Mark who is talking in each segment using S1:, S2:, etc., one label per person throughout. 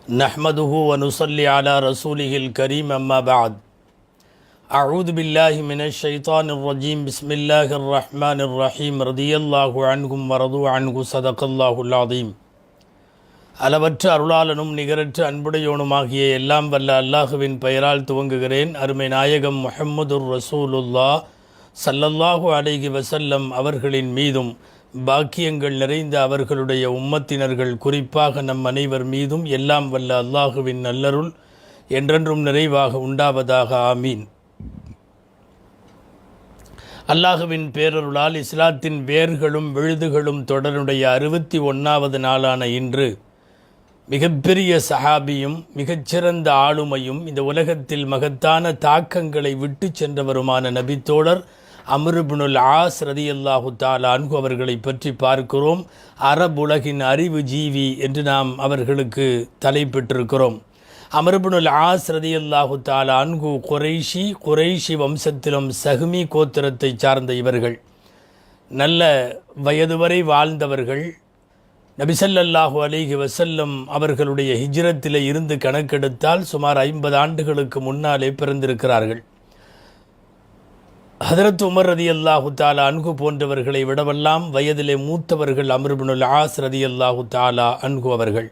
S1: नहमदुहु व नुसल्ली अला रसूलिहिल करीम अम्मा बाद अऊज़ु बिल्लाहि मिनश शैतानिर रजीम बिस्मिल्लाहिर रहमानिर रहीम रदियल्लाहु अन्हुम व रदू अन्हु ஸதகல்லாஹுல் அஸீம். அளவற்ற அருளாளனும் நிகரற்ற அன்புடையோனுமாகிய எல்லாம் வல்ல அல்லாஹுவின் பெயரால் துவங்குகிறேன். அருமை நாயகம் முஹம்மதுர் ரசூலுல்லாஹ் ஸல்லல்லாஹு அலைஹி வஸல்லம் அவர்களின் மீதும் பாக்கியங்கள் நிறைந்த அவர்களுடைய உம்மத்தினர்கள் குறிப்பாக நம் அனைவர் மீதும் எல்லாம் வல்ல அல்லாஹுவின் நல்லருள் என்றென்றும் நிறைவாக உண்டாவதாக. ஆமீன். அல்லாஹுவின் பேரருளால் இஸ்லாத்தின் வேர்களும் விழுதுகளும் தொடருடைய 61வது நாளான இன்று மிகப்பெரிய சஹாபியும் மிகச்சிறந்த ஆளுமையும் இந்த உலகத்தில் மகத்தான தாக்கங்களை விட்டு சென்றவருமான நபித்தோழர் அம்ர் இப்னுல் ஆஸ் ரலியல்லாஹு தஆலா அன்ஹு அவர்களை பற்றி பார்க்கிறோம். அரபுலகின் அறிவு ஜீவி என்று நாம் அவர்களுக்கு தலைப்பெற்றிருக்கிறோம். அம்ர் இப்னுல் ஆஸ் ரலியல்லாஹு தஆலா அன்ஹு குறைஷி வம்சத்திலும் சஹ்மி கோத்திரத்தை சார்ந்த இவர்கள் நல்ல வயது வரை வாழ்ந்தவர்கள். நபி ஸல்லல்லாஹு அலைஹி வஸல்லம் அவர்களுடைய ஹிஜ்ரத்திலே இருந்து கணக்கெடுத்தால் சுமார் 50 ஆண்டுகளுக்கு முன்னாலே பிறந்திருக்கிறார்கள். ஹதரத் உமர் ரலியல்லாஹு தஆலா அன்ஹு போன்றவர்களை விடவெல்லாம் வயதிலே மூத்தவர்கள் அம்ர் இப்னுல் ஆஸ் ரலியல்லாஹு தஆலா அன்ஹு அவர்கள்.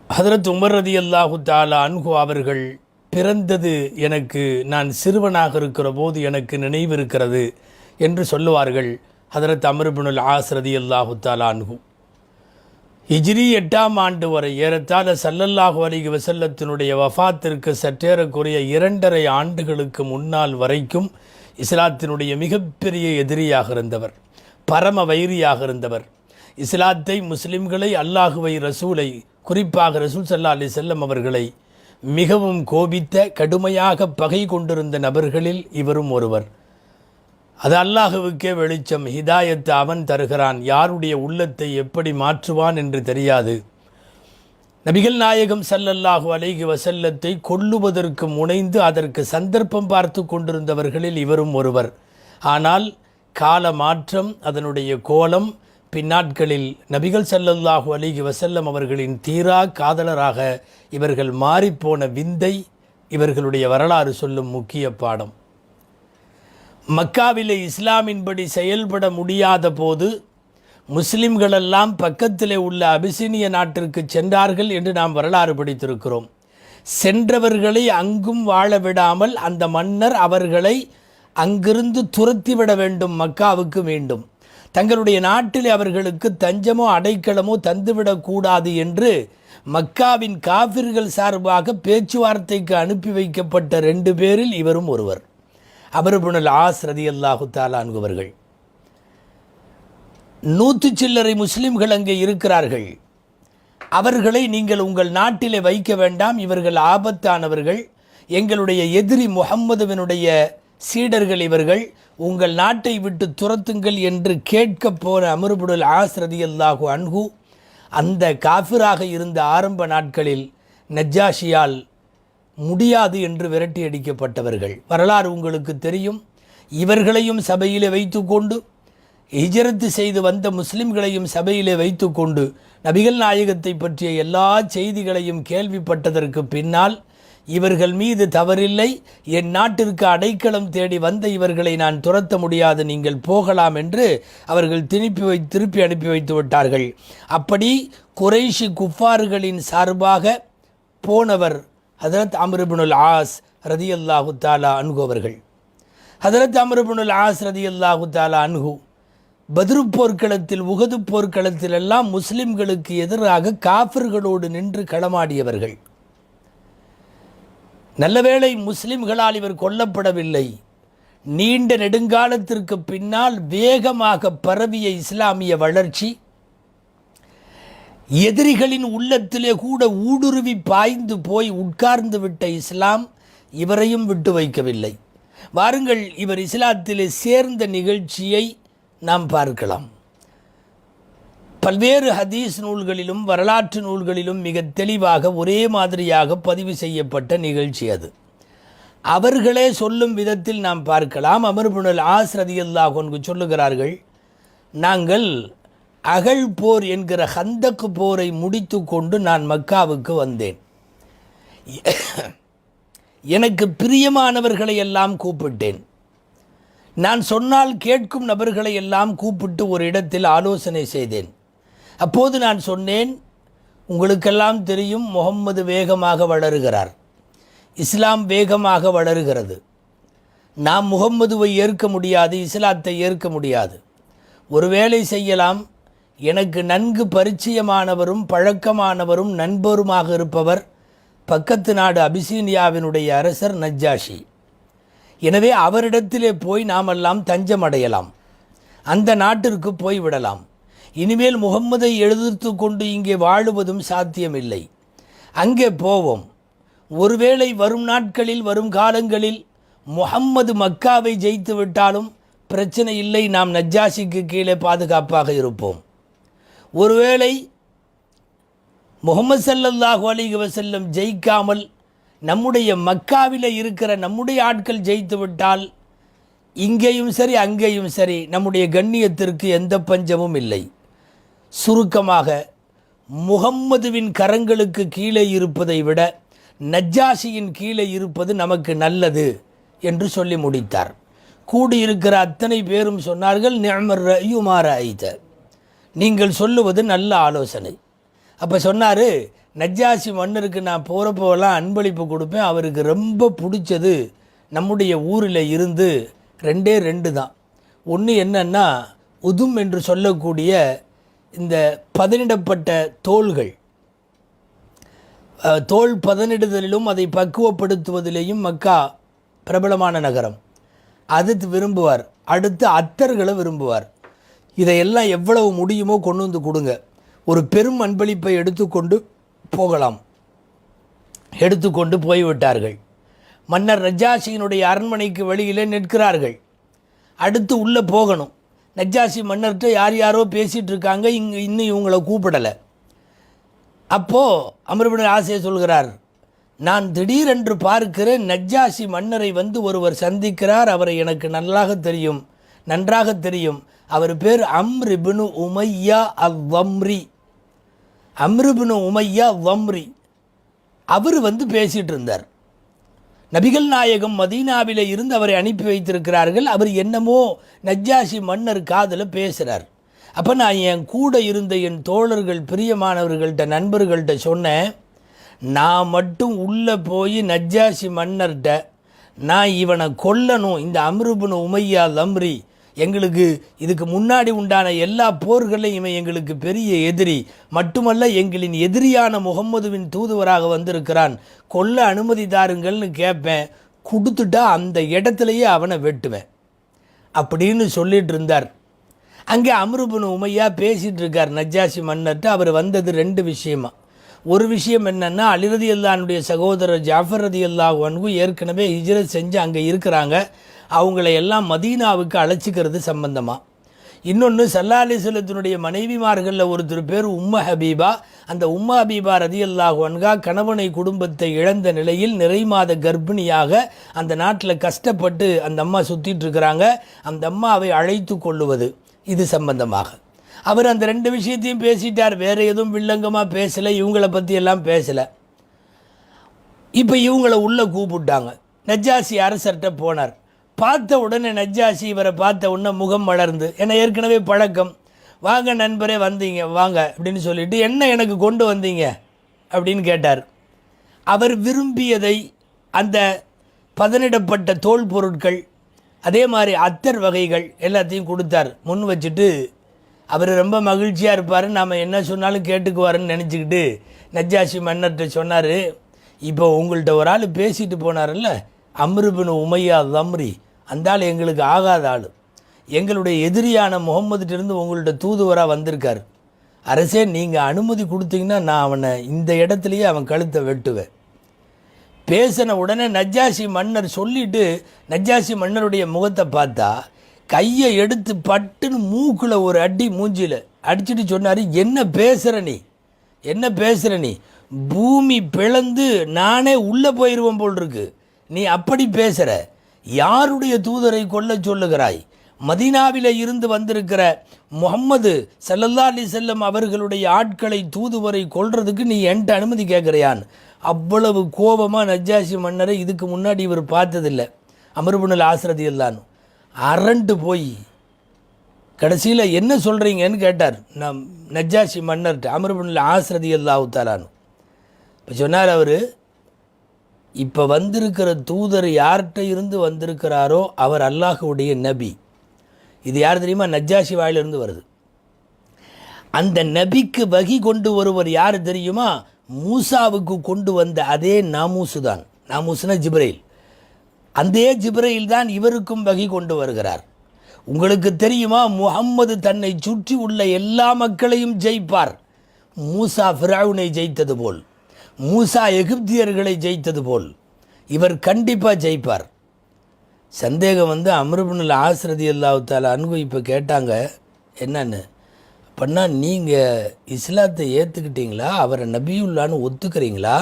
S1: ஹதரத் உமர் ரலியல்லாஹு தஆலா அன்ஹு அவர்கள் பிறந்தது எனக்கு நான் சிறுவனாக இருக்கிற போது எனக்கு நினைவிருக்கிறது என்று சொல்லுவார்கள் ஹதரத் அம்ர் இப்னுல் ஆஸ் ரலியல்லாஹு தஆலா அன்ஹு. ஹிஜ்ரி 8ஆம் ஆண்டு வரை ஏறத்தாழ ஸல்லல்லாஹு அலைஹி வஸல்லத்தினுடைய வஃபாத்திற்கு சற்றேறக்குறைய 2.5 ஆண்டுகளுக்கு முன்னால் வரைக்கும் இஸ்லாத்தினுடைய மிகப்பெரிய எதிரியாக இருந்தவர், பரம வைரியாக இருந்தவர். இஸ்லாத்தை, முஸ்லிம்களை, அல்லாஹுவை, ரசூலை, குறிப்பாக ரசூல் ஸல்லல்லாஹு அலைஹி வஸல்லம் அவர்களை மிகவும் கோபித்த, கடுமையாக பகை கொண்டிருந்த நபர்களில் இவரும் ஒருவர். அது அல்லாஹுவுக்கே வெளிச்சம், ஹிதாயத்தை அவன் தருகிறான். யாருடைய உள்ளத்தை எப்படி மாற்றுவான் என்று தெரியாது. நபிகள் நாயகம் ஸல்லல்லாஹு அலைஹி வஸல்லத்தை கொல்லுவதற்கு முனைந்து அதற்கு சந்தர்ப்பம் பார்த்து கொண்டிருந்தவர்களில் இவரும் ஒருவர். ஆனால் கால மாற்றம், அதனுடைய கோலம், பின்னாட்களில் நபிகள் ஸல்லல்லாஹு அலைஹி வஸல்லம் அவர்களின் தீரா காதலராக இவர்கள் மாறிப்போன விந்தை இவர்களுடைய வரலாறு சொல்லும் முக்கிய பாடம். மக்காவிலே இஸ்லாமின்படி செயல்பட முடியாத போது முஸ்லிம்களெல்லாம் பக்கத்திலே உள்ள அபிசினிய நாட்டிற்கு சென்றார்கள் என்று நாம் வரலாறு படித்திருக்கிறோம். சென்றவர்களை அங்கும் வாழ விடாமல் அந்த மன்னர் அவர்களை அங்கிருந்து துரத்திவிட வேண்டும், மக்காவுக்கு மீண்டும் தங்களுடைய நாட்டிலே அவர்களுக்கு தஞ்சமோ அடைக்கலமோ தந்துவிடக்கூடாது என்று மக்காவின் காஃபிர்கள் சார்பாக பேச்சுவார்த்தைக்கு அனுப்பி வைக்கப்பட்ட 2 பேரில் இவரும் ஒருவர். அம்ர் இப்னுல் ஆஸ் ரலியல்லாஹு தஆலா அன்ஹு அவர்கள். 100 சில்லறை முஸ்லிம்கள் அங்கே இருக்கிறார்கள். அவர்களை நீங்கள் உங்கள் நாட்டிலே வைக்க வேண்டாம், இவர்கள் ஆபத்தானவர்கள், எங்களுடைய எதிரி முஹம்மதுவினுடைய சீடர்கள் இவர்கள், உங்கள் நாட்டை விட்டு துரத்துங்கள் என்று கேட்க போன அம்ர் இப்னுல் ஆஸ் ரலியல்லாஹு அன்ஹு அந்த காஃபிராக இருந்த ஆரம்ப நாட்களில் நஜ்ஜாஷியால் முடியாது என்று விரட்டி அடிக்கப்பட்டவர்கள். வரலாறு உங்களுக்கு தெரியும். இவர்களையும் சபையிலே வைத்து கொண்டு, ஹிஜ்ரத் செய்து வந்த முஸ்லிம்களையும் சபையிலே வைத்து கொண்டு நபிகள் நாயகத்தை பற்றிய எல்லா செய்திகளையும் கேள்விப்பட்டதற்கு பின்னால் இவர்கள் மீது தவறில்லை, என் நாட்டிற்கு அடைக்கலம் தேடி வந்த இவர்களை நான் துரத்த முடியாது, நீங்கள் போகலாம் என்று அவர்கள் திருப்பி அனுப்பி வைத்து விட்டார்கள். அப்படி குறைஷி குஃபார்களின் சார்பாக போனவர் ஹதரத் அம்ர் இப்னுல் ஆஸ் ரலியல்லாஹு தஆலா அன்ஹு அவர்கள். ஹதரத் அம்ர் இப்னுல் ஆஸ் ரலியல்லாஹு தஆலா அன்ஹு பத்ரு போர்க்களத்தில், உஹது போர்க்களத்தில் எல்லாம் முஸ்லிம்களுக்கு எதிராக காஃபிர்களோடு நின்று களமாடியவர்கள். நல்லவேளை முஸ்லிம்களால் இவர் கொல்லப்படவில்லை. நீண்ட நெடுங்காலத்திற்கு பின்னால் வேகமாக பரவிய இஸ்லாமிய வளர்ச்சி எதிரிகளின் உள்ளத்திலே கூட ஊடுருவி பாய்ந்து போய் உட்கார்ந்து விட்ட இஸ்லாம் இவரையும் விட்டு வைக்கவில்லை. வாருங்கள், இவர் இஸ்லாத்திலே சேர்ந்த நிகழ்ச்சியை நாம் பார்க்கலாம். பல்வேறு ஹதீஸ் நூல்களிலும் வரலாற்று நூல்களிலும் மிக தெளிவாக ஒரே மாதிரியாக பதிவு செய்யப்பட்ட நிகழ்ச்சி அது. அவர்களே சொல்லும் விதத்தில் நாம் பார்க்கலாம். அம்ர் இப்னுல் ஆஸ் ரலியல்லாஹு அன்ஹு சொல்லுகிறார்கள், நாங்கள் அகழ் போர் என்கிற ஹந்தக்கு போரை முடித்து கொண்டு நான் மக்காவுக்கு வந்தேன். எனக்கு பிரியமானவர்களை எல்லாம் கூப்பிட்டேன். நான் சொன்னால் கேட்கும் நபர்களை எல்லாம் கூப்பிட்டு ஒரு இடத்தில் ஆலோசனை செய்தேன். அப்போது நான் சொன்னேன், உங்களுக்கெல்லாம் தெரியும், முகம்மது வேகமாக வளருகிறார், இஸ்லாம் வேகமாக வளருகிறது. நாம் முகம்மதுவை ஏற்க முடியாது, இஸ்லாத்தை ஏற்க முடியாது. ஒரு வேளை செய்யலாம், எனக்கு நன்கு பரிச்சயமானவரும் பழக்கமானவரும் நண்பருமாக இருப்பவர் பக்கத்து நாடு அபிசீனியாவினுடைய அரசர் நஜ்ஜாஷி. எனவே அவரிடத்திலே போய் நாமெல்லாம் தஞ்சம் அடையலாம், அந்த நாட்டிற்கு போய்விடலாம். இனிமேல் முகம்மதை எதிர்த்து கொண்டு இங்கே வாழுவதும் சாத்தியமில்லை. அங்கே போவோம். ஒருவேளை வரும் நாட்களில் வரும் காலங்களில் முகம்மது மக்காவை ஜெயித்து விட்டாலும் பிரச்சனை இல்லை, நாம் நஜ்ஜாஷிக்கு கீழே பாதுகாப்பாக இருப்போம். ஒருவேளை முகமது ஸல்லல்லாஹு அலைஹி வஸல்லம் ஜெயிக்காமல் நம்முடைய மக்காவில் இருக்கிற நம்முடைய ஆட்கள் ஜெயித்து விட்டால் இங்கேயும் சரி அங்கேயும் சரி நம்முடைய கண்ணியத்திற்கு எந்த பஞ்சமும் இல்லை. சுருக்கமாக, முகம்மதுவின் கரங்களுக்கு கீழே இருப்பதை விட நஜ்ஜாஷியின் கீழே இருப்பது நமக்கு நல்லது என்று சொல்லி முடித்தார். கூடியிருக்கிற அத்தனை பேரும் சொன்னார்கள், நிஅமர் ரஅயு மா ரஅய்த, நீங்கள் சொல்லுவது நல்ல ஆலோசனை. அப்போ சொன்னார், நஜ்ஜாஷி மன்னருக்கு நான் போகிறப்போலாம் அன்பளிப்பு கொடுப்பேன், அவருக்கு ரொம்ப பிடிச்சது நம்முடைய ஊரில் இருந்து ரெண்டு தான். ஒன்று என்னன்னா, உதும் என்று சொல்லக்கூடிய இந்த பதனிடப்பட்ட தோள்கள், தோல் பதனிடுதலிலும் அதை பக்குவப்படுத்துவதிலேயும் மக்கா பிரபலமான நகரம், அது விரும்புவார். அடுத்து அத்தர்களை விரும்புவார். இதையெல்லாம் எவ்வளவு முடியுமோ கொண்டு வந்து கொடுங்க, ஒரு பெரும் அன்பளிப்பை எடுத்துக்கொண்டு போகலாம். எடுத்துக்கொண்டு போய்விட்டார்கள். மன்னர் நஜ்ஜாஷியினுடைய அரண்மனைக்கு வெளியிலே நிற்கிறார்கள். அடுத்து உள்ளே போகணும். நஜ்ஜாஷி மன்னர்கிட்ட யார் யாரோ பேசிகிட்டு இருக்காங்க, இன்னும் இவங்களை கூப்பிடலை. அப்போது அம்ர் இப்னு ஆஸே சொல்கிறார், நான் திடீரென்று பார்க்கிறேன், நஜ்ஜாஷி மன்னரை வந்து ஒருவர் சந்திக்கிறார். அவரை எனக்கு நன்றாக தெரியும். அவர் பேர் அம்ர் இப்னு உமையா அவ்வம்ரி. அம்ர் இப்னு உமையா வம்ரி. அவர் வந்து பேசிகிட்டு இருந்தார். நபிகள் நாயகம் மதீனாவில் இருந்து அவரை அனுப்பி வைத்திருக்கிறார்கள். அவர் என்னமோ நஜ்ஜாஷி மன்னர் காதில் பேசுகிறார். அப்போ நான் என் கூட இருந்த என் தோழர்கள், பிரியமானவர்கள்ட்ட, நண்பர்கள்ட்ட சொன்னேன், நான் மட்டும் உள்ளே போய் நஜ்ஜாஷி மன்னர்கிட்ட நான் இவனை கொல்லணும், இந்த அம்ர் இப்னு உமையா லம்ரி எங்களுக்கு இதுக்கு முன்னாடி உண்டான எல்லா போர்களையும் இவன் எங்களுக்கு பெரிய எதிரி, மட்டுமல்ல எங்களின் எதிரியான முகம்மதுவின் தூதுவராக வந்திருக்கிறான், கொல்ல அனுமதி தாருங்கள்னு கேட்பேன், கொடுத்துட்டா அந்த இடத்துலையே அவனை வெட்டுவேன் அப்படின்னு சொல்லிட்டு இருந்தார். அங்கே அம்ர் இப்னு உமையா பேசிகிட்டு இருக்கார் நஜ்ஜாஷி மன்னர்கிட்ட. அவர் வந்தது ரெண்டு விஷயமா. ஒரு விஷயம் என்னென்னா, அலி ரலியல்லாஹுடைய சகோதரர் ஜாஃபர் ரலியல்லாஹு அன்ஹு ஏற்கனவே ஹிஜ்ரத் செஞ்சு அங்கே இருக்கிறாங்க, அவங்கள எல்லாம் மதீனாவுக்கு அழைச்சிக்கிறது சம்பந்தமாக. இன்னொன்று, ஸல்லல்லாஹு அலைஹி வஸல்லத்தினுடைய மனைவிமார்களில் ஒருத்தர் பேர் உம்மு ஹபீபா. அந்த உம்மு ஹபீபா ரலியல்லாஹு அன்ஹா கணவனை குடும்பத்தை இழந்த நிலையில் நிறைமாத கர்ப்பிணியாக அந்த நாட்டில் கஷ்டப்பட்டு அந்த அம்மா சுற்றிட்டு இருக்கிறாங்க. அந்த அம்மாவை அழைத்து கொள்ளுவது, இது சம்பந்தமாக அவர் அந்த ரெண்டு விஷயத்தையும் பேசிட்டார். வேறு எதுவும் வில்லங்கமாக பேசலை, இவங்களை பற்றி எல்லாம் பேசலை. இப்போ இவங்களை உள்ளே கூப்பிட்டாங்க. நஜ்ஜாஷி அரசர்கிட்ட போனார். பார்த்த உடனே நஜ்ஜாஷி இவரை பார்த்த உடனே முகம் வளர்ந்து, ஏன்னா ஏற்கனவே பழக்கம், வாங்க நண்பரே வந்தீங்க வாங்க அப்படின்னு சொல்லிட்டு, என்ன எனக்கு கொண்டு வந்தீங்க அப்படின்னு கேட்டார். அவர் விரும்பியதை, அந்த பதனிடப்பட்ட தோல் பொருட்கள், அதே மாதிரி அத்தர் வகைகள் எல்லாத்தையும் கொடுத்தார். முன் வச்சுட்டு அவர் ரொம்ப மகிழ்ச்சியாக இருப்பார், நாம் என்ன சொன்னாலும் கேட்டுக்குவாருன்னு நினச்சிக்கிட்டு நஜ்ஜாஷி மன்னர்கிட்ட சொன்னார், இப்போ உங்கள்கிட்ட ஒரு ஆள் பேசிட்டு போனார்ல, அம்ர் இப்னு உமையா லம்ரி, அந்த ஆள் எங்களுக்கு ஆகாத ஆள், எங்களுடைய எதிரியான முகம்மதுட்டிருந்து உங்கள்கிட்ட தூதுவராக வந்திருக்கார். அரசே, நீங்கள் அனுமதி கொடுத்தீங்கன்னா நான் அவனை இந்த இடத்துலையே அவன் கழுத்தை வெட்டுவேன். பேசின உடனே நஜ்ஜாஷி மன்னர் சொல்லிவிட்டு நஜ்ஜாஷி மன்னருடைய முகத்தை பார்த்தா, கையை எடுத்து பட்டுன்னு மூக்கில் ஒரு அடி மூஞ்சியில் அடிச்சுட்டு சொன்னார், என்ன பேசுகிற நீ, பூமி பிளந்து நானே உள்ளே போயிடுவேன் போல் இருக்கு, நீ அப்படி பேசுகிற, யாருடைய தூதரை கொல்ல சொல்லுகிறாய், மதீனாவில் இருந்து வந்திருக்கிற முஹம்மது ஸல்லல்லாஹு அலைஹி வஸல்லம் அவர்களுடைய ஆட்களை தூதுவரை கொல்றதுக்கு நீ என்கிட்ட அனுமதி கேட்குறியான். அவ்வளவு கோபமாக நஜ்ஜாஷி மன்னரை இதுக்கு முன்னாடி இவர் பார்த்ததில்லை. அம்ர் இப்னுல் ஆஸ் ரலியல்லாஹு அரண்டு போய் கடைசியில் என்ன சொல்கிறீங்கன்னு கேட்டார் நஜ்ஜாஷி மன்னர்கிட்ட அம்ர் இப்னுல் ஆஸ் ரலியல்லாஹு தஆலா. இப்போ சொன்னார் அவர், இப்போ வந்திருக்கிற தூதர் யார்கிட்ட இருந்து வந்திருக்கிறாரோ அவர் அல்லாஹ்வுடைய நபி. இது யார் தெரியுமா? நஜ்ஜாஷி வாயிலிருந்து வருது. அந்த நபிக்கு வகி கொண்டு வருவர் யார் தெரியுமா? மூசாவுக்கு கொண்டு வந்த அதே நாமூசு தான். நாமூசுனா ஜிப்ரைல். அந்த ஜிப்ரைல் தான் இவருக்கும் வகி கொண்டு வருகிறார். உங்களுக்கு தெரியுமா, முஹம்மது தன்னை சுற்றி உள்ள எல்லா மக்களையும் ஜெயிப்பார். மூசா ஃபிரௌனை ஜெயித்தது போல், மூசா எகிப்தியர்களை ஜெயித்தது போல் இவர் கண்டிப்பாக ஜெயிப்பார். சந்தேகம் வந்து அம்ர் இப்னுல் ஆஸ் ரலியல்லாஹு தஆலா அன்ஹு இப்போ கேட்டாங்க என்னன்னு. அப்படின்னா நீங்கள் இஸ்லாத்தை ஏற்றுக்கிட்டீங்களா? அவரை நபியுல்லான்னு ஒத்துக்கிறீங்களா?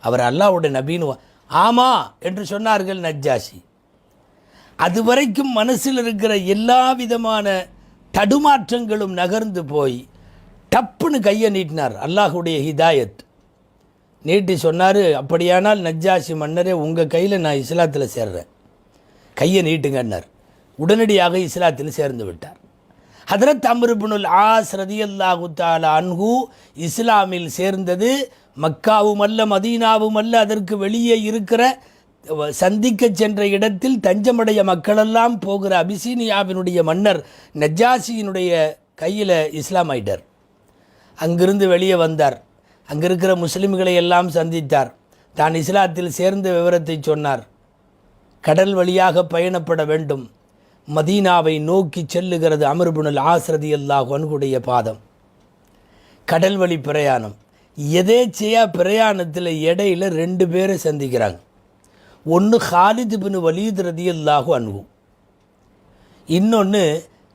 S1: அவர் அல்லாஹ்வுடைய நபின்னு ஆமாம் என்று சொன்னார்கள் நஜ்ஜாஷி. அது வரைக்கும் மனசில் இருக்கிற எல்லா விதமான தடுமாற்றங்களும் நகர்ந்து போய் டப்புன்னு கையை நீட்டினார். அல்லாஹ்வுடைய ஹிதாயத் நீட்டி சொன்னார், அப்படியானால் நஜ்ஜாஷி மன்னரே உங்கள் கையில் நான் இஸ்லாத்தில் சேர்றேன், கையை நீட்டுங்கன்னார். உடனடியாக இஸ்லாத்தில் சேர்ந்து விட்டார். ஹதரத் அம்ர் இப்னுல் ஆஸ் ரலியல்லாஹு தஆலா அன்ஹு இஸ்லாமில் சேர்ந்தது மக்காவும் அல்ல மதீனாவும் அல்ல, அதற்கு வெளியே இருக்கிற சந்திக்க சென்ற இடத்தில் தஞ்சமடைய மக்களெல்லாம் போகிற அபிசீனியாவினுடைய மன்னர் நஜ்ஜாஷியினுடைய கையில் இஸ்லாம் ஆயிட்டார். அங்கிருந்து வெளியே வந்தார். அங்கே இருக்கிற முஸ்லிம்களை எல்லாம் சந்தித்தார். தான் இஸ்லாத்தில் சேர்ந்த விவரத்தை சொன்னார். கடல் வழியாக பயணப்பட வேண்டும். மதீனாவை நோக்கி செல்லுகிறது அம்ர் இப்னுல் ஆஸ் ரலியல்லாஹு அன்ஹுடைய பாதம். கடல் வழி பிரயாணம். எதேச்சையாக பிரயாணத்தில் இடையில் 2 பேரை சந்திக்கிறாங்க. ஒன்று ஹாலித் இப்னு வலீத் ரலியல்லாஹு அன்ஹு, இன்னொன்று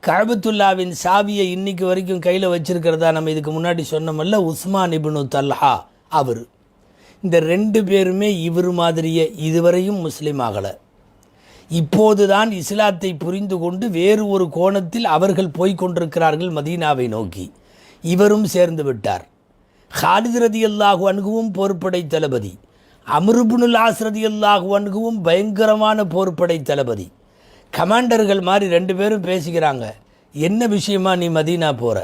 S1: கஅபத்துல்லாவின் சாவியை இன்னைக்கு வரைக்கும் கையில் வச்சிருக்கிறதா நம்ம இதுக்கு முன்னாடி சொன்னோமல்ல, உஸ்மான் இப்னு தல்ஹா அவர். இந்த 2 பேருமே இவர் மாதிரியே இதுவரையும் முஸ்லீம் ஆகலை. இப்போது தான் இஸ்லாத்தை புரிந்து கொண்டு வேறு ஒரு கோணத்தில் அவர்கள் போய்கொண்டிருக்கிறார்கள் மதீனாவை நோக்கி. இவரும் சேர்ந்து விட்டார். ஹாலித் ரலியல்லாஹு அன்ஹுவும் போர்ப்படை தளபதி, அம்ர் இப்னுல் ஆஸ் ரலியல்லாஹு அன்ஹுவும் பயங்கரமான போர்ப்படை தளபதி. கமாண்டர்கள் மாதிரி 2 பேரும் பேசிக்கிறாங்க. என்ன விஷயமா நீ மதீனா போகிற?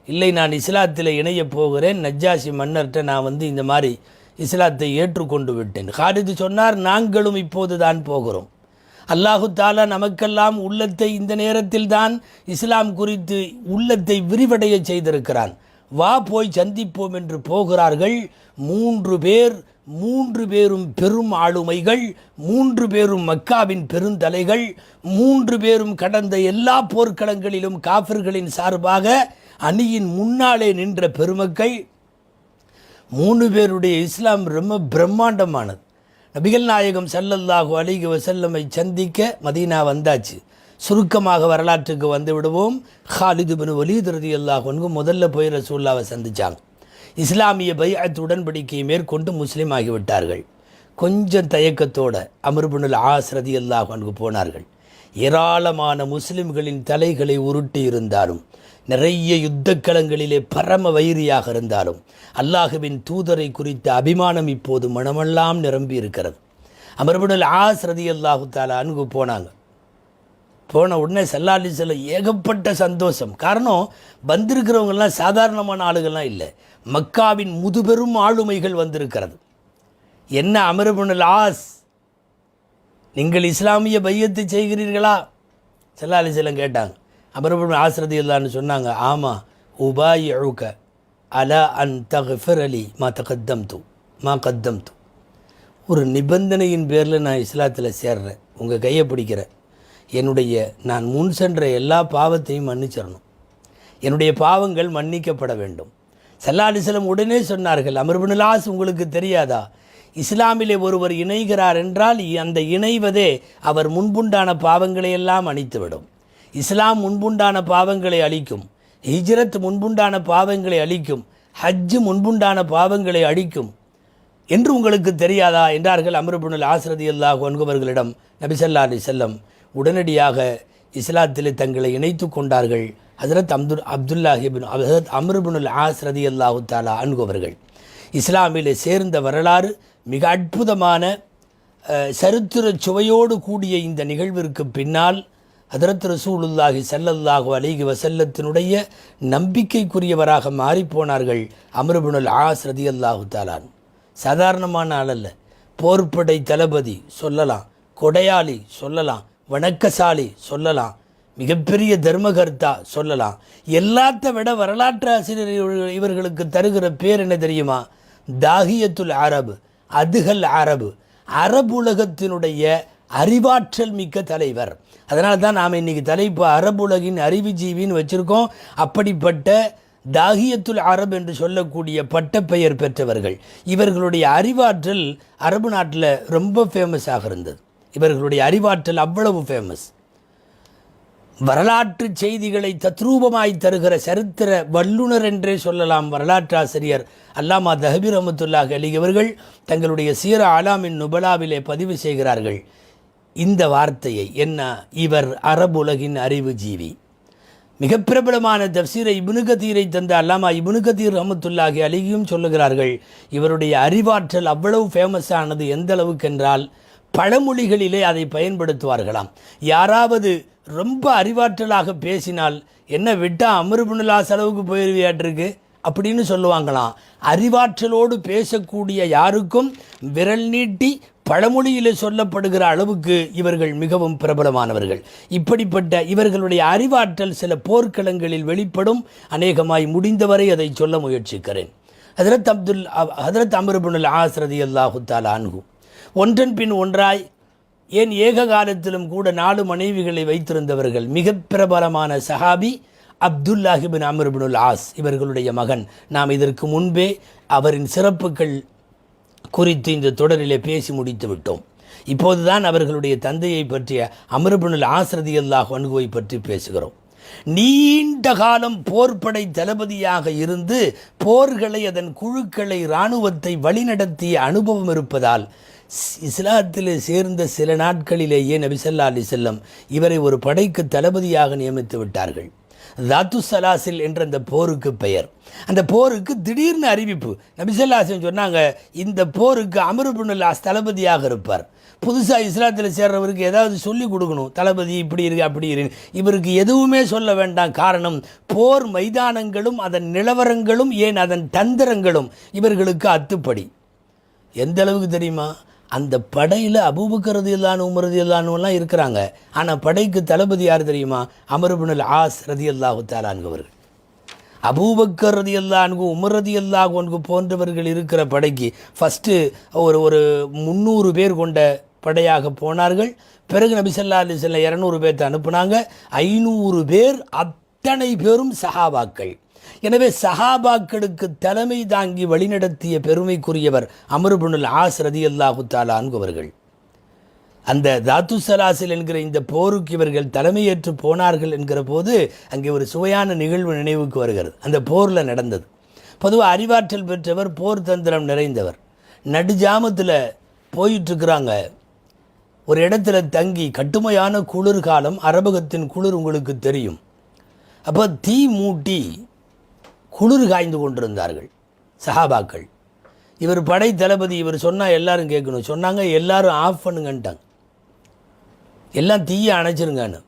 S1: இல்லை, நான் இஸ்லாத்தில் இணைய போகிறேன், நஜ்ஜாஷி மன்னர்கிட்ட நான் வந்து இந்த மாதிரி இஸ்லாத்தை ஏற்றுக்கொண்டு விட்டேன். ஹாலித் சொன்னார், நாங்களும் இப்போது தான் போகிறோம். அல்லாஹு தாலா நமக்கெல்லாம் உள்ளத்தை இந்த நேரத்தில் தான் இஸ்லாம் குறித்து உள்ளத்தை விரிவடைய செய்திருக்கிறான். வா போய் சந்திப்போம் என்று போகிறார்கள். 3 பேரும் பெரும் ஆளுமைகள், 3 பேரும் மக்காவின் பெருந்தலைகள், 3 பேரும் கடந்த எல்லா போர்க்களங்களிலும் காஃபிர்களின் சார்பாக அணியின் முன்னாலே நின்ற பெருமக்கள். 3 பேருடைய இஸ்லாம் ரொம்ப பிரம்மாண்டமானது. நபிகள் நாயகம் ஸல்லல்லாஹு அலைஹி வஸல்லமை சந்திக்க மதீனா வந்தாச்சு. சுருக்கமாக வரலாற்றுக்கு வந்து விடுவோம். ஹாலித் இப்னு வலீத் ரலியல்லாஹு அன்ஹு முதல்ல போய் ரசூலுல்லாஹ்வை சந்திச்சாங்க. இஸ்லாமிய பைஅத் உடன்படிக்கையை மேற்கொண்டு முஸ்லீம் ஆகிவிட்டார்கள். கொஞ்சம் தயக்கத்தோட அம்ர் இப்னுல் ஆஸ் ரலியல்லாஹு அன்ஹு போனார்கள். ஏராளமான முஸ்லிம்களின் தலைகளை உருட்டி இருந்தாலும், நிறைய யுத்தக்களங்களிலே பரம வைரியாக இருந்தாலும், அல்லாஹுவின் தூதரை குறித்த அபிமானம் இப்போது மனமெல்லாம் நிரம்பி இருக்கிறது. அம்ர் இப்னுல் ஆஸ் ரலியல்லாஹு தஆலா அன்ஹு போனாங்க. போன உடனே ஸல்லல்லாஹு அலைஹி வஸல்லம் ஏகப்பட்ட சந்தோஷம். காரணம், வந்திருக்கிறவங்கெல்லாம் சாதாரணமான ஆளுகள்லாம் இல்லை, மக்காவின் முதுபெரும் ஆளுமைகள் வந்திருக்கிறது. என்ன அம்ர் இப்னுல் ஆஸ், நீங்கள் இஸ்லாமிய பையத்து செய்கிறீர்களா? ஸல்லல்லாஹு அலைஹி வஸல்லம் கேட்டாங்க. அம்ர் இப்னு ஆஸ் ரலியல்லாஹு சொன்னாங்க, ஆமாம், உபாயிஉக அலா அன் தக்ஃபிர் லி மா கத்தம்து. ஒரு நிபந்தனையின் பேரில் நான் இஸ்லாத்தில் சேர்றேன், உங்கள் கையை பிடிக்கிறேன். நான் முன் சென்ற எல்லா பாவத்தையும் மன்னிச்சிடணும், என்னுடைய பாவங்கள் மன்னிக்கப்பட வேண்டும். ஸல்லல்லாஹு அலைஹி வஸல்லம் உடனே சொன்னார்கள், அம்ர் இப்னுல் ஆஸ் உங்களுக்கு தெரியாதா, இஸ்லாமிலே ஒருவர் இணைகிறார் என்றால் அந்த இணைவதே அவர் முன்புண்டான பாவங்களை எல்லாம் அழித்துவிடும். இஸ்லாம் முன்புண்டான பாவங்களை அழிக்கும், ஹிஜ்ரத் முன்புண்டான பாவங்களை அழிக்கும், ஹஜ்ஜு முன்புண்டான பாவங்களை அழிக்கும் என்று உங்களுக்கு தெரியாதா என்றார்கள் அம்ர் இப்னுல் ஆஸ் ரலியல்லாஹு அன்ஹு அவர்களிடம் நபி ஸல்லல்லாஹு அலைஹி வஸல்லம். உடனடியாக இஸ்லாத்திலே தங்களை இணைத்து கொண்டார்கள். ஹஜ்ரத் ஹஜ்ரத் அம்ர் இப்னுல் ஆஸ் ரலியல்லாஹு தஆலா அன்ஹு அவர்கள் இஸ்லாமிலே சேர்ந்த வரலாறு மிக அற்புதமான சரித்திர சுவையோடு கூடிய இந்த நிகழ்விற்கு பின்னால் ஹஜ்ரத் ரசூலுல்லாஹி ஸல்லல்லாஹு அலைஹி வஸல்லத்தினுடைய நம்பிக்கைக்குரியவராக மாறிப்போனார்கள் அம்ர் இப்னுல் ஆஸ் ரலியல்லாஹு தஆலா. சாதாரணமான ஆள் அல்ல, போர்ப்படை தளபதி சொல்லலாம், கொடையாளி சொல்லலாம், வணக்கசாலி சொல்லலாம், மிகப்பெரிய தர்மகர்த்தா சொல்லலாம். எல்லாத்த விட வரலாற்று ஆசிரியர் இவர்களுக்கு தருகிற பேர் என்ன தெரியுமா? தாஹியத்துல் அரபு, அதுகல் அரபு, அரபுலகத்தினுடைய அறிவாற்றல் மிக்க தலைவர். அதனால தான் நாம் இன்றைக்கி தலைப்பு அரபுலகின் அறிவுஜீவின்னு வச்சுருக்கோம். அப்படிப்பட்ட தாஹியத்துல் அரப் என்று சொல்லக்கூடிய பட்டப்பெயர் பெற்றவர்கள். இவர்களுடைய அறிவாற்றல் அரபு நாட்டில் ரொம்ப ஃபேமஸாக இருந்தது. இவர்களுடைய அறிவாற்றல் அவ்வளவு ஃபேமஸ். வரலாற்று செய்திகளை தத்ரூபமாய் தருகிற சரித்திர வல்லுனர் என்றே சொல்லலாம். வரலாற்று ஆசிரியர் அல்லாமா தஹபி ரஹ்மத்துல்லாஹி அலைஹி அவர்கள் தங்களுடைய சீர ஆலாமின் நுபலாவிலே பதிவு செய்கிறார்கள் இந்த வார்த்தையை. என்ன? இவர் அரபுலகின் அறிவு ஜீவி. மிக பிரபலமான தஃப்சீரை இப்னு கதீரை தந்த அல்லாமா இப்னு கதீர் ரஹ்மத்துல்லாஹி அலைஹியும் சொல்லுகிறார்கள், இவருடைய அறிவாற்றல் அவ்வளவு ஃபேமஸானது எந்த அளவுக்கு என்றால் பழமொழிகளிலே அதை பயன்படுத்துவார்களாம். யாராவது ரொம்ப அறிவாற்றலாக பேசினால் என்ன விட்டா அம்ர் இப்னுல் ஆஸ் அளவுக்கு போயிருவியாட்டிருக்கு அப்படின்னு சொல்லுவாங்களாம். அறிவாற்றலோடு பேசக்கூடிய யாருக்கும் விரல் நீட்டி பழமொழியில் சொல்லப்படுகிற அளவுக்கு இவர்கள் மிகவும் பிரபலமானவர்கள். இப்படிப்பட்ட இவர்களுடைய அறிவாற்றல் சில போர்க்களங்களில் வெளிப்படும். அநேகமாய் முடிந்தவரை அதை சொல்ல முயற்சிக்கிறேன். ஹஜ்ரத் அம்ர் இப்னுல் ஆஸ் ரலியல்லாஹு தஆலா அன்ஹு ஒன்றன் பின் ஒன்றாய், ஏன் ஏக காலத்திலும் கூட 4 மனைவிகளை வைத்திருந்தவர்கள். மிக பிரபலமான சஹாபி அப்துல்லாஹ் இப்னு அம்ர் இப்னுல் ஆஸ் இவர்களுடைய மகன். நாம் இதற்கு முன்பே அவரின் சிறப்புகள் குறித்து இந்த தொடரிலே பேசி முடித்து விட்டோம். இப்போதுதான் அவர்களுடைய தந்தையை பற்றிய அம்ர் இப்னுல் ஆஸ் ரலியல்லாஹு அன்ஹுவை பற்றி பேசுகிறோம். நீண்ட காலம் போர்ப்படை தளபதியாக இருந்து போர்களை, அதன் குழுக்களை, இராணுவத்தை வழிநடத்திய அனுபவம் இருப்பதால் இஸ்லாத்தில் சேர்ந்த சில நாட்களிலேயே நபி ஸல்லல்லாஹு அலைஹி வஸல்லம் இவரை ஒரு படைக்கு தளபதியாக நியமித்து விட்டார்கள். தாத்து சலாசில் என்ற அந்த போருக்கு பெயர். அந்த போருக்கு திடீர்னு அறிவிப்பு. நபி ஸல்லல்லாஹு அலைஹி வஸல்லம் சொன்னாங்க, இந்த போருக்கு அம்ர் இப்னுல் ஆஸ் தளபதியாக இருப்பார். புதுசாக இஸ்லாத்தில் சேர்றவருக்கு ஏதாவது சொல்லிக் கொடுக்கணும், தளபதி இப்படி இருக்கு அப்படி இருக்கு. இவருக்கு எதுவுமே சொல்ல வேண்டாம். காரணம், போர் மைதானங்களும் அதன் நிலவரங்களும் ஏன் அதன் தந்திரங்களும் இவர்களுக்கு அத்துப்படி. எந்த அளவுக்கு தெரியுமா? அந்த படையில் அபூபக்கர் ரலியல்லாஹு உமர் ரலியல்லாஹுலாம் இருக்கிறாங்க. ஆனால் படைக்கு தளபதி யார் தெரியுமா? அம்ர் இப்னுல் ஆஸ் ரலியல்லாஹு தஆலா அன்ஹு அவர்கள். அபூபக்கர் ரலியல்லாஹு அன்ஹு உமர் ரலியல்லாஹு அன்ஹு போன்றவர்கள் இருக்கிற படைக்கு ஃபஸ்ட்டு ஒரு 300 பேர் கொண்ட படையாக போனார்கள். பிறகு நபி ஸல்லல்லாஹு அலைஹி வஸல்லம் 200 பேர்த்தை அனுப்புனாங்க. 500 பேர், அத்தனை பேரும் சஹாபாக்கள். எனவே சஹாபாக்களுக்கு தலைமை தாங்கி வழிநடத்திய பெருமைக்குரியவர் அம்ர் இப்னுல் ஆஸ் ரலியல்லாஹு தஆலா அன்ஹு அவர்கள். அந்த தாத்து சலாசில் என்கிற இந்த போருக்கு இவர்கள் தலைமையேற்று போனார்கள் என்கிற போது அங்கே ஒரு சுவையான நிகழ்வு நினைவுக்கு வருகிறது. அந்த போரில் நடந்தது. பொதுவாக அறிவாற்றல் பெற்றவர், போர் தந்திரம் நிறைந்தவர். நடுஜாமத்தில் போயிட்டுருக்குறாங்க. ஒரு இடத்துல தங்கி, கடுமையான குளிர்காலம், அரபகத்தின் குளிர் உங்களுக்கு தெரியும். அப்போ தீ மூட்டி குளிர் காய்ந்து கொண்டிருந்தார்கள் சஹாபாக்கள். இவர் படை தளபதி, இவர் சொன்னால் எல்லாரும் கேட்கணும். சொன்னாங்க, எல்லாரும் ஆஃப் பண்ணுங்கன்ட்டாங்க, எல்லாம் தீயை அணைச்சிருங்கன்னு.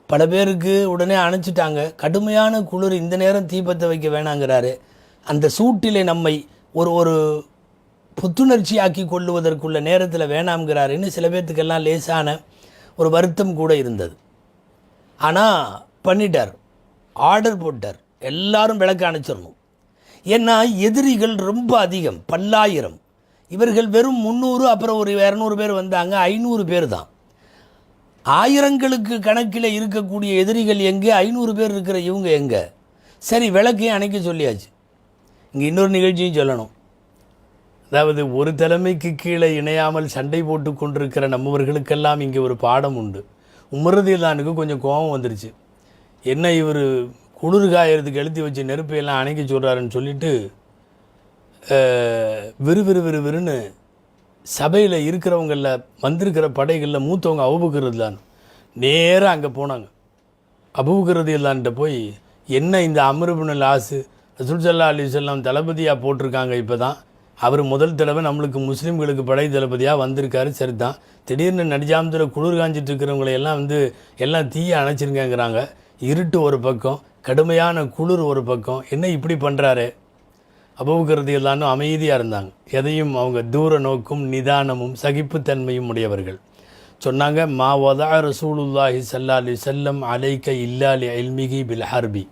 S1: பல பேருக்கு உடனே அணைச்சிட்டாங்க. கடுமையான குளிர், இந்த நேரம் தீபத்தை வைக்க வேணாங்கிறாரு. அந்த சூட்டிலே நம்மை ஒரு புத்துணர்ச்சி ஆக்கி கொள்ளுவதற்குள்ள நேரத்தில் வேணாம்கிறாருன்னு சில பேர்த்துக்கெல்லாம் லேசான ஒரு வருத்தம் கூட இருந்தது. ஆனால் பண்ணிட்டார், ஆர்டர் போட்டார், எல்லாரும் விளக்க அணைச்சிடணும். ஏன்னா எதிரிகள் ரொம்ப அதிகம், பல்லாயிரம். இவர்கள் வெறும் 300, அப்புறம் ஒரு 200 பேர் வந்தாங்க, 500 பேர் தான். ஆயிரங்களுக்கு கணக்கில் இருக்கக்கூடிய எதிரிகள் எங்கே, 500 பேர் இருக்கிற இவங்க எங்கே? சரி, விளக்கையும் அணைக்க சொல்லியாச்சு. இங்கே இன்னொரு நிகழ்ச்சியும் சொல்லணும். அதாவது, ஒரு தலைமைக்கு கீழே இணையாமல் சண்டை போட்டு கொண்டிருக்கிற நம்மவர்களுக்கெல்லாம் இங்கே ஒரு பாடம் உண்டு. உமர் ரலியல்லாஹு கொஞ்சம் கோபம் வந்துருச்சு. என்ன இவர் குளிர் காயறதுக்கு எழுத்தி வச்சு நெருப்பையெல்லாம் அணைக்க சொல்கிறாருன்னு சொல்லிட்டு விறுவிறுன்னு சபையில் இருக்கிறவங்களில் வந்திருக்கிற படைகளில் மூத்தவங்க அபூபக்கர் ரலியல்லாஹு நேராக அங்கே போனாங்க. அபூபக்கர் ரலியல்லாஹு போய், என்ன இந்த அம்ர் இப்னுல் ஆஸ் ரசூல் ஸல்லல்லாஹு அலைஹி வஸல்லம் தளபதியாக போட்டிருக்காங்க, இப்போ தான் அவர் முதல் தடவை நம்மளுக்கு முஸ்லீம்களுக்கு படை தளபதியாக வந்திருக்காரு, சரி தான். திடீர்னு நடிஜாமத்தில் குளிர் காஞ்சிட்டு இருக்கிறவங்களை எல்லாம் எல்லாம் தீயை அணைச்சிருங்கிறாங்க. இருட்டு ஒரு பக்கம், கடுமையான குளிர் ஒரு பக்கம், என்ன இப்படி பண்ணுறாரு? அபூபக்கர் ரலியல்லாஹு அமைதியாக இருந்தாங்க. எதையும் அவங்க தூர நோக்கும் நிதானமும் சகிப்புத்தன்மையும் உடையவர்கள். சொன்னாங்க, மா வதா ரசூலுல்லாஹி ஸல்லல்லாஹு அலைஹி வஸல்லம் அலைக்க இல்லா லி இல்மிஹி பில் ஹர்பி.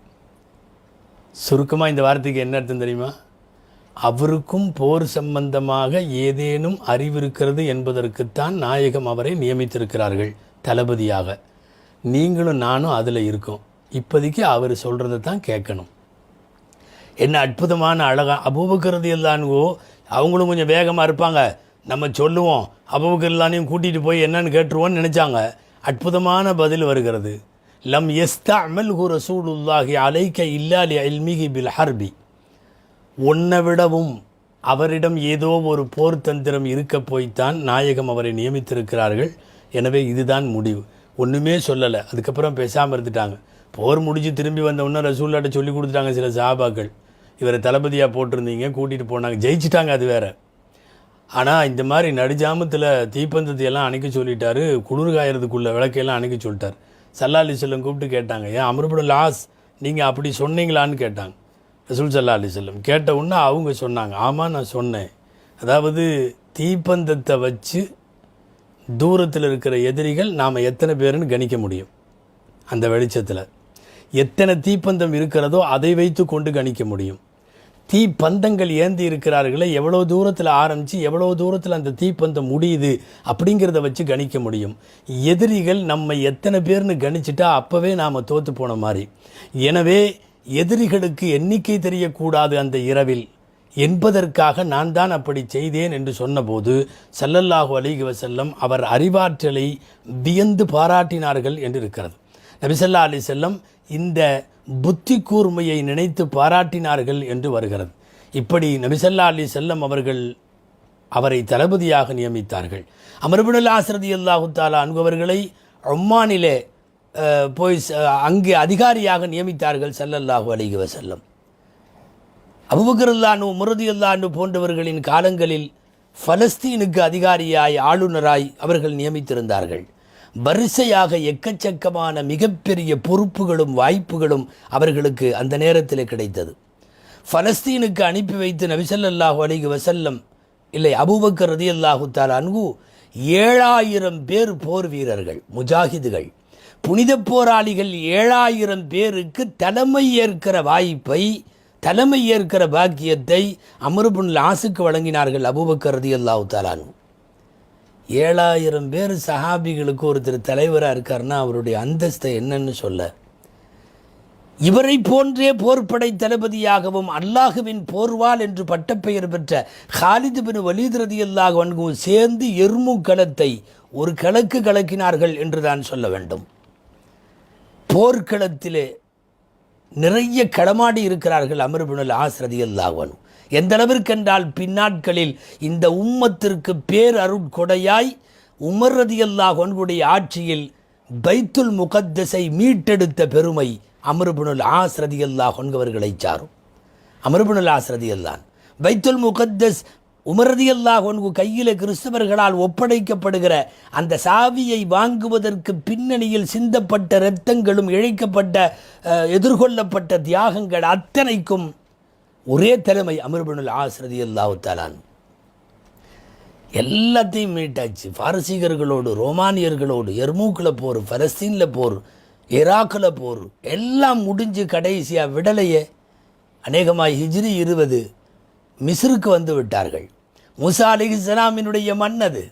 S1: சுருக்கமாக இந்த வார்த்தைக்கு என்ன அர்த்தம் தெரியுமா? அவருக்கும் போர் சம்பந்தமாக ஏதேனும் அறிவிருக்கிறது என்பதற்குத்தான் நாயகம் அவரை நியமித்திருக்கிறார்கள் தளபதியாக. நீங்களும் நானும் அதில் இருக்கோம். இப்போதைக்கு அவர் சொல்கிறத தான் கேட்கணும். என்ன அற்புதமான அழகாக அபூபக்கர் ரலியல்லாஹு அவங்களும் கொஞ்சம் வேகமாக இருப்பாங்க, நம்ம சொல்லுவோம், அபூபக்கர் ரலியல்லாஹு கூட்டிகிட்டு போய் என்னன்னு கேட்டுருவோன்னு நினச்சாங்க. அற்புதமான பதில் வருகிறது. லம் யஸ்தஅமல்ஹு ரசூலுல்லாஹி அலைக்க இல்லா லி இல்மிஹி பில் ஹர்பி. ஒன்றை விடவும் அவரிடம் ஏதோ ஒரு போர் தந்திரம் இருக்க போய்த்தான் நாயகம் அவரை நியமித்திருக்கிறார்கள். எனவே இதுதான் முடிவு. ஒன்றுமே சொல்லலை. அதுக்கப்புறம் பேசாமல் இருந்துட்டாங்க. போர் முடிஞ்சு திரும்பி வந்தவுடனே ரசூல்லாட்ட சொல்லி கொடுத்துட்டாங்க சில சஹாபாக்கள், இவரை தளபதியாக போட்டிருந்தீங்க, கூட்டிகிட்டு போனாங்க, ஜெயிச்சிட்டாங்க, அது வேறு. ஆனால் இந்த மாதிரி நடுஜாமத்தில் தீப்பந்தத்தையெல்லாம் அணைக்க சொல்லிட்டாரு, குளிர் காயறதுக்குள்ள விளக்கையெல்லாம் அணைக்க சொல்லிட்டார். ஸல்லல்லாஹு அலைஹி வஸல்லம் கூப்பிட்டு கேட்டாங்க, ஏன் அம்ர் இப்னுல் ஆஸ் நீங்கள் அப்படி சொன்னீங்களான்னு கேட்டாங்க. ரசூல் ஸல்லல்லாஹு அலைஹி வஸல்லம் கேட்ட உடனே அவங்க சொன்னாங்க, ஆமாம் நான் சொன்னேன். அதாவது தீப்பந்தத்தை வச்சு தூரத்தில் இருக்கிற எதிரிகள் நாம் எத்தனை பேருன்னு கணிக்க முடியும். அந்த வெளிச்சத்தில் எத்தனை தீப்பந்தம் இருக்கிறதோ அதை வைத்து கொண்டு கணிக்க முடியும். தீப்பந்தங்கள் ஏந்தி இருக்கிறார்களே, எவ்வளோ தூரத்தில் ஆரம்பித்து எவ்வளோ தூரத்தில் அந்த தீப்பந்தம் முடியுது அப்படிங்கிறத வச்சு கணிக்க முடியும். எதிரிகள் நம்ம எத்தனை பேர்னு கணிச்சிட்டா அப்போவே நாம் தோற்று போன மாதிரி. எனவே எதிரிகளுக்கு எண்ணிக்கை தெரியக்கூடாது அந்த இரவில் என்பதற்காக நான் தான் அப்படி செய்தேன் என்று சொன்னபோது ஸல்லல்லாஹு அலைஹி வஸல்லம் அவர் அறிவாற்றலை வியந்து பாராட்டினார்கள் என்று இருக்கிறது. நபி ஸல்லல்லாஹு அலைஹி வஸல்லம் இந்த புத்தி கூர்மையை நினைத்து பாராட்டினார்கள் என்று வருகிறது. இப்படி நபி ஸல்லல்லாஹு அலைஹி வஸல்லம் அவர்கள் அவரை தளபதியாக நியமித்தார்கள். அம்ர் இப்னுல் ஆஸ் ரலியல்லாஹு தஆலா அன்ஹு அவர்களை ஒமானிலே போய் அங்கே அதிகாரியாக நியமித்தார்கள் ஸல்லல்லாஹு அலைஹி வஸல்லம். அபூபக்கர் ரலியல்லாஹு உமர் ரலியல்லாஹு போன்றவர்களின் காலங்களில் பலஸ்தீனுக்கு அதிகாரியாய் ஆளுநராய் அவர்கள் நியமித்திருந்தார்கள். வரிசையாக எக்கச்சக்கமான மிகப்பெரிய பொறுப்புகளும் வாய்ப்புகளும் அவர்களுக்கு அந்த நேரத்தில் கிடைத்தது. பலஸ்தீனுக்கு அனுப்பி வைத்து நபி ஸல்லல்லாஹு அலைஹி வஸல்லம் அபூபக்கர் ரலியல்லாஹு தஆலா அன்ஹு 7000 பேர் போர் வீரர்கள், முஜாஹிதுகள், புனித போராளிகள் 7000 பேருக்கு தலைமை ஏற்கிற வாய்ப்பை, தலைமை ஏற்கிற பாக்கியத்தை அம்ர் இப்னுல் ஆஸுக்கு வழங்கினார்கள் அபூபக்கர் ரலியல்லாஹு தஆலா அன்ஹு. 7000 பேர் சஹாபிகளுக்கு ஒருத்தர் தலைவராக இருக்காருன்னா அவருடைய அந்தஸ்தை என்னன்னு சொல்ல. இவரை போன்றே போர்ப்படை தளபதியாகவும் அல்லாஹுவின் போர்வால் என்று பட்டப்பெயர் பெற்ற ஹாலித் பின் வலீத் ரலியல்லாஹு அன்ஹு சேர்ந்து எர்முக் களத்தை ஒரு கலக்கு கலக்கினார்கள் என்று தான் சொல்ல வேண்டும். போர்க்களத்திலே நிறைய களமாடி இருக்கிறார்கள் அம்ர் இப்னுல் ஆஸ் ரலியல்லாஹு அன்ஹு. எந்த அளவிற்கென்றால் பின்னாட்களில் இந்த உம்மத்திற்கு பேரருட்கொடையாய் உமர் ரலியல்லாஹு அன்ஹுடைய ஆட்சியில் பைத்துல் முகத்தஸை மீட்டெடுத்த பெருமை அம்ர் இப்னுல் ஆஸ் ரலியல்லாஹு அன்ஹு அவர்களை சாரும். அம்ர் இப்னுல் ஆஸ் ரலியல்லாஹு பைத்துல் முகத்தஸ் உமர் ரலியல்லாஹு அன்ஹு கையில் கிறிஸ்தவர்களால் ஒப்படைக்கப்படுகிற அந்த சாவியை வாங்குவதற்கு பின்னணியில் சிந்தப்பட்ட இரத்தங்களும் இழைக்கப்பட்ட எதிர்கொள்ளப்பட்ட தியாகங்கள் அத்தனைக்கும் ஒரே தலைமை அம்ர் இப்னுல் ஆஸ் ரலியல்லாஹு தஆலா. எல்லாத்தையும் மீட்டாச்சு. பாரசீகர்களோடு, ரோமானியர்களோடு எர்மூக்கில் போர், பலஸ்தீனில் போர், ஈராக்கில் போர் எல்லாம் முடிஞ்சு கடைசியாக விடலையே அநேகமாக ஹிஜ்ரி 20 மிஸ்ருக்கு வந்து விட்டார்கள். மூசா அலைஹிஸ்ஸலாமினுடைய மண் அது.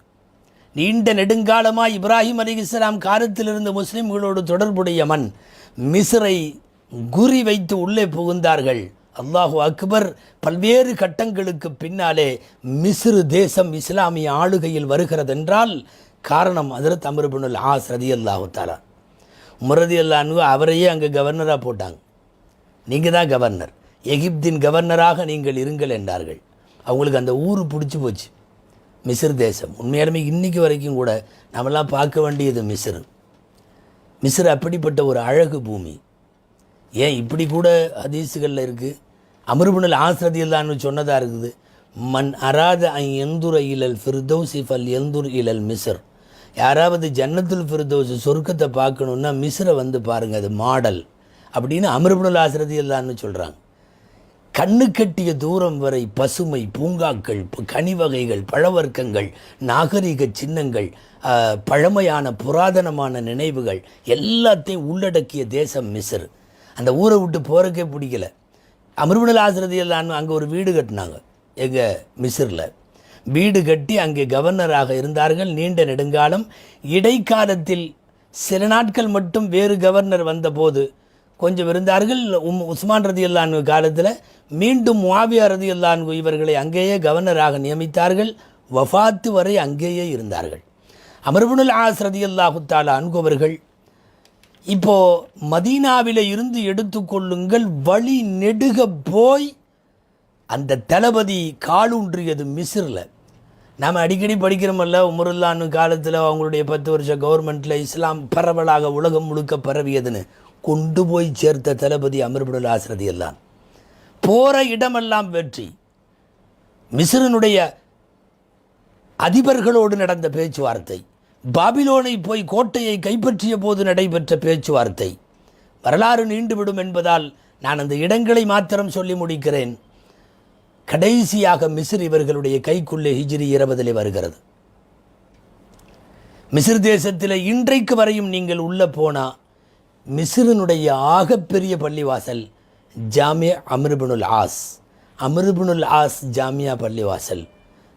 S1: நீண்ட நெடுங்காலமாக இப்ராஹிம் அலைஹிஸ்ஸலாம் காலத்திலிருந்து முஸ்லிம்களோடு தொடர்புடைய மண். மிஸ்ரை குறி வைத்து உள்ளே புகுந்தார்கள். அல்லாஹு அக்பர். பல்வேறு கட்டங்களுக்கு பின்னாலே மிஸ்ரு தேசம் இஸ்லாமிய ஆளுகையில் வருகிறதென்றால் காரணம் ஹஜ்ரத் அம்ர் இப்னுல் ஆஸ் ரலியல்லாஹு தஆலா. உமர் ரலியல்லாஹு அன்ஹு அவரையே அங்கே கவர்னராக போட்டாங்க. நீங்கள் தான் கவர்னர், எகிப்தின் கவர்னராக நீங்கள் இருங்கள் என்றார்கள். அவங்களுக்கு அந்த ஊர் பிடிச்சி போச்சு, மிஸ்ர் தேசம். உண்மையாலுமே இன்றைக்கி வரைக்கும் கூட நம்மளாம் பார்க்க வேண்டியது மிஸ்ர். மிஸ்ர் அப்படிப்பட்ட ஒரு அழகு பூமி. ஏன் இப்படி கூட ஹதீஸுகளில் இருக்குது. அம்ர் இப்னுல் ஆஸ் ரலியல்லாஹு சொன்னதாக இருக்குது, மன் அராத அன் யந்துர இலல் ஃபிர்தௌஸி ஃபல் யந்துர் இலல் மிஸ்ர். யாராவது ஜன்னத்துல் ஃபிர்தௌஸ் சொர்க்கத்தை பார்க்கணுன்னா மிஸ்ரை வந்து பாருங்கள், அது மாடல் அப்படின்னு அம்ர் இப்னுல் ஆஸ் ரலியல்லாஹு சொல்கிறாங்க. கண்ணு கட்டிய தூரம் வரை பசுமை பூங்காக்கள், கனிவகைகள், பழவர்க்கங்கள், நாகரிக சின்னங்கள், பழமையான புராதனமான நினைவுகள் எல்லாத்தையும் உள்ளடக்கிய தேசம் மிஸ்ர். அந்த ஊரை விட்டு போகிறக்கே பிடிக்கல. அம்ர் இப்னுல் ஆஸ் ரலியல்லாஹு அங்கே ஒரு வீடு கட்டினாங்க. எங்கள் மிஸ்ரில் வீடு கட்டி அங்கே கவர்னராக இருந்தார்கள் நீண்ட நெடுங்காலம். இடைக்காலத்தில் சில நாட்கள் மட்டும் வேறு கவர்னர் வந்தபோது கொஞ்சம் இருந்தார்கள். உஸ்மான் ரலியல்லாஹு காலத்தில் மீண்டும் முஆவியா ரலியல்லாஹு இவர்களை அங்கேயே கவர்னராக நியமித்தார்கள். வஃபாத்து வரை அங்கேயே இருந்தார்கள். அம்ர் இப்னுல் ஆஸ் ரலியல்லாஹு தஆலா அன்ஹு அவர்கள் இப்போது மதீனாவில் இருந்து எடுத்துக்கொள்ளுங்கள், வழி நெடுக போய் அந்த தளபதி காலூன்றியது மிஸ்ரில். நாம் அடிக்கடி படிக்கிறோமல்ல, உமருல்லான்னு காலத்தில் அவங்களுடைய 10 வருஷ கவர்மெண்ட்டில் இஸ்லாம் பரவலாக உலகம் முழுக்க பரவியதுன்னு கொண்டு போய் சேர்த்த தளபதி அம்ர் இப்னுல் ஆஸ் ரலியல்லாஹு. போகிற இடமெல்லாம் வெற்றி. மிஸ்ரினுடைய அதிபர்களோடு நடந்த பேச்சுவார்த்தை, பாபிலோனை போய் கோட்டையை கைப்பற்றிய போது நடைபெற்ற பேச்சுவார்த்தை. வரலாறு நீண்டுவிடும் என்பதால் நான் அந்த இடங்களை மாத்திரம் சொல்லி முடிக்கிறேன். கடைசியாக மிஸ்ர் இவர்களுடைய கைக்குள்ளே ஹிஜ்ரி 20 வருகிறது. மிஸ்ர் தேசத்தில் இன்றைக்கு வரையும் நீங்கள் உள்ளே போனால் மிஸ்ரினுடைய ஆகப்பெரிய பள்ளிவாசல் ஜாமியா அம்ர் இப்னுல் ஆஸ், அம்ர் இப்னுல் ஆஸ் ஜாமியா பள்ளிவாசல்.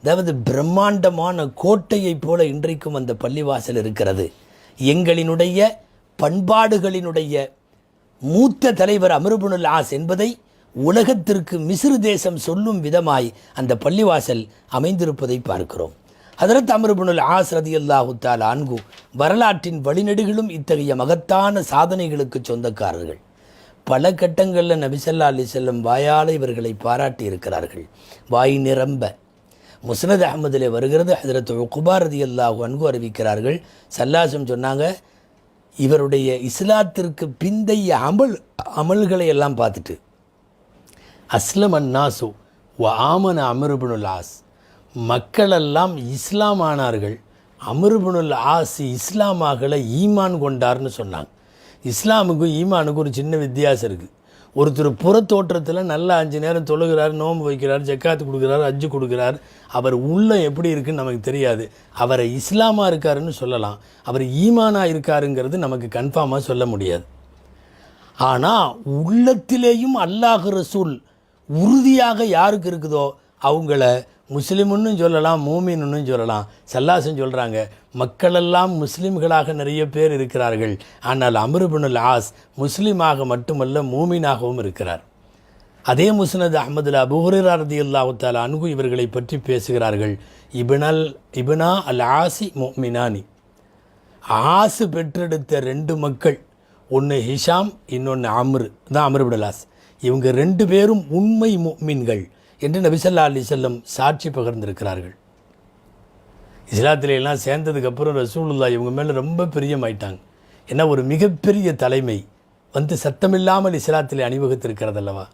S1: அதாவது பிரம்மாண்டமான கோட்டையைப் போல இன்றைக்கும் அந்த பள்ளிவாசல் இருக்கிறது. எங்களினுடைய பண்பாடுகளினுடைய மூத்த தலைவர் அம்ர் இப்னுல் ஆஸ் என்பதை உலகத்திற்கு மிஸ்ர் தேசம் சொல்லும் விதமாய் அந்த பள்ளிவாசல் அமைந்திருப்பதை பார்க்கிறோம். ஹதரத் அம்ர் இப்னுல் ஆஸ் ரலியல்லாஹு தஆலா அன்ஹு வரலாற்றின் வழிநெடுகிலும் இத்தகைய மகத்தான சாதனைகளுக்கு சொந்தக்காரர்கள். பல கட்டங்களில் நபி ஸல்லல்லாஹு அலைஹி வஸல்லம் வாயால் இவர்களை பாராட்டி இருக்கிறார்கள், வாய் நிரம்ப. முஸ்னத் அஹ்மதிலே வருகிறது, ஹதரத் உக்பா ரலியல்லாஹு அன்ஹு அறிவிக்கிறார்கள், ஸல்லல்லாஹு சொன்னாங்க, இவருடைய இஸ்லாத்திற்கு பிந்தைய அமல்களை எல்லாம் பார்த்துட்டு அஸ்லம் அன்னாசு வ ஆமன அம்ர் இப்னுல் ஆஸ், மக்களெல்லாம் இஸ்லாம் ஆனார்கள், அம்ர் இப்னுல் ஆஸ் இஸ்லாமாகலை ஈமான் கொண்டார்னு சொன்னாங்க. இஸ்லாமுக்கும் ஈமானுக்கும் ஒரு சின்ன வித்தியாசம் இருக்குது. ஒருத்தர் புறத்தோற்றத்தில் நல்லா 5 நேரம் தொழுகிறார், நோன்பு வைக்கிறார், ஜக்காத்து கொடுக்குறார், அஜ்ஜு கொடுக்குறார், அவர் உள்ளம் எப்படி இருக்குன்னு நமக்கு தெரியாது. அவரை இஸ்லாமாக இருக்காருன்னு சொல்லலாம், அவர் ஈமானாக இருக்காருங்கிறது நமக்கு கன்ஃபார்மாக சொல்ல முடியாது. ஆனால் உள்ளத்திலேயும் அல்லாஹ் ரசூல் உறுதியாக யாருக்கு இருக்குதோ அவங்கள முஸ்லீம்னு சொல்லலாம், மூமின்னு சொல்லலாம். ஸல்லல்லாஹு சொல்கிறாங்க, மக்களெல்லாம் முஸ்லீம்களாக நிறைய பேர் இருக்கிறார்கள், ஆனால் அம்ர் இப்னுல் ஆஸ் முஸ்லீமாக மட்டுமல்ல மூமினாகவும் இருக்கிறார். அதே முஸ்னத் அஹ்மதுல் அபூ ஹுரைரா ரலியல்லாஹு தஆலா அன்ஹு இவர்களை பற்றி பேசுகிறார்கள். இப்னா அல் ஆசி முஃமினானி, ஆசு பெற்றெடுத்த 2 மக்கள், ஒன்று ஹிஷாம், இன்னொன்று அம்ரு தான் அம்ர் இப்னுல் ஆஸ். இவங்க 2 பேரும் உண்மை முஃமின்கள் என்று நபி ஸல்லல்லாஹு அலைஹி வஸல்லம் சாட்சி பகிர்ந்திருக்கிறார்கள். இஸ்லாத்தில எல்லாம் சேர்ந்ததுக்கப்புறம் ரசூலுல்லாஹ் இவங்க மேலே ரொம்ப பிரியமாயிட்டாங்க. ஏன்னா ஒரு மிகப்பெரிய தலைமை வந்து சத்தமில்லாமல் இஸ்லாத்திலே அணிவகுத்திருக்கிறது அல்லவா.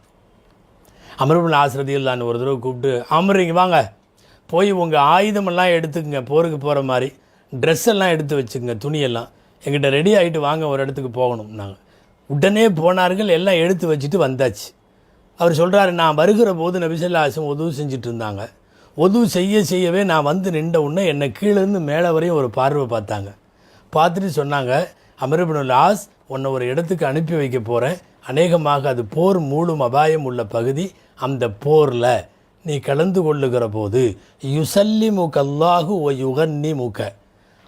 S1: அம்ர் இப்னுல் ஆஸ் ரலியல்லாஹு ஒரு தடவை கூப்பிட்டு, அம்ர் இங்கே வாங்க, போய் உங்கள் ஆயுதமெல்லாம் எடுத்துக்கங்க, போருக்கு போகிற மாதிரி ட்ரெஸ் எல்லாம் எடுத்து வச்சுக்கங்க, துணியெல்லாம் எங்கிட்ட ரெடி ஆகிட்டு வாங்க, ஒரு இடத்துக்கு போகணும். நாங்கள் உடனே போனார்கள், எல்லாம் எடுத்து வச்சுட்டு வந்தாச்சு. அவர் சொல்கிறாரு, நான் வருகிற போது நபி ஸல்லல்லாஹு அலைஹி வஸல்லம் உது செஞ்சுட்டு இருந்தாங்க. உது செய்யவே நான் வந்து நின்ற உடனே என்னை கீழேருந்து மேலே வரையும் ஒரு பார்வை பார்த்தாங்க. பார்த்துட்டு சொன்னாங்க, அம்ர் இப்னுல் ஆஸ், உன்னை ஒரு இடத்துக்கு அனுப்பி வைக்க போகிறேன், அநேகமாக அது போர் மூலம் அபாயம் உள்ள பகுதி. அந்த போரில் நீ கலந்து கொள்ளுகிற போது யுசல்லிமுக அல்லாஹு வ யுகன்னிமுக,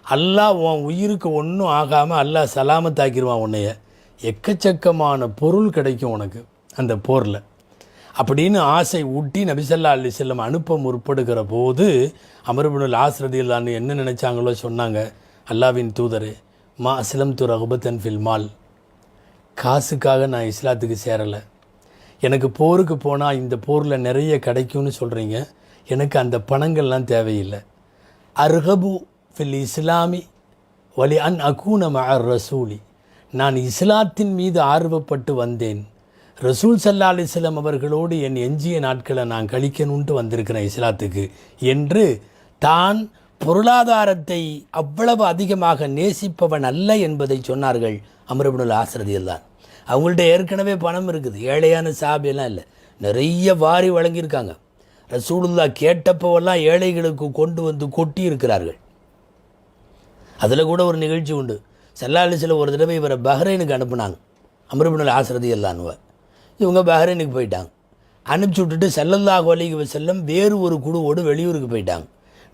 S1: அல்லாஹ் உன் உயிருக்கு ஒன்றும் ஆகாமல் அல்லாஹ் சலாமத்தாக்கிடுவான் உன்னைய, எக்கச்சக்கமான பொருள் கிடைக்கும் உனக்கு அந்த போரில் அப்படின்னு ஆசை ஊட்டி நபி ஸல்லல்லாஹு அலைஹி வஸல்லம் அனுப்ப முற்படுகிற போது அம்ர் இப்னுல் ஆஸ் ரலியல்லாஹு என்ன நினச்சாங்களோ சொன்னாங்க, அல்லாஹ்வின் தூதரே, மா அஸ்லம்து ரகுபத்தன் ஃபில் மால், காசுக்காக நான் இஸ்லாத்துக்கு சேரலை, எனக்கு போருக்கு போனால் இந்த போரில் நிறைய கிடைக்கும்னு சொல்கிறீங்க, எனக்கு அந்த பணங்கள்லாம் தேவையில்லை. அர்ஹபு ஃபில் இஸ்லாமி வலி அன் அகூன மஅர் ரசூலி, நான் இஸ்லாத்தின் மீது ஆர்வப்பட்டு வந்தேன். ரசூல் ஸல்லல்லாஹு அலைஹி வஸல்லம் அவர்களோடு என் எஞ்சிய நாட்களை நான் கழிக்கணுன்ட்டு வந்திருக்கிறேன் இஸ்லாத்துக்கு என்று தான் பொருளாதாரத்தை அவ்வளவு அதிகமாக நேசிப்பவன் அல்ல என்பதை சொன்னார்கள் அம்ர் இப்னுல் ஆஸ் ரலியல்லாஹு. அவங்கள்ட்ட ஏற்கனவே பணம் இருக்குது, ஏழையான சாபியெல்லாம் இல்லை, நிறைய வாரி வழங்கியிருக்காங்க. ரசூலுல்லாஹ் கேட்டப்போவெல்லாம் ஏழைகளுக்கு கொண்டு வந்து கொட்டி இருக்கிறார்கள். அதில் கூட ஒரு நிகழ்ச்சி உண்டு. ஸல்லல்லாஹு அலைஹி வஸல்லம் ஒரு தடவை இவரை பஹ்ரைனுக்கு அனுப்புனாங்க, அம்ர் இப்னுல் ஆஸ் ரலியல்லாஹு. இவங்க பஹ்ரைனுக்கு போயிட்டாங்க. அனுப்பிச்சி விட்டுட்டு ஸல்லல்லாஹு அலைஹி வஸல்லம் வேறு ஒரு குழுவோடு வெளியூருக்கு போயிட்டாங்க.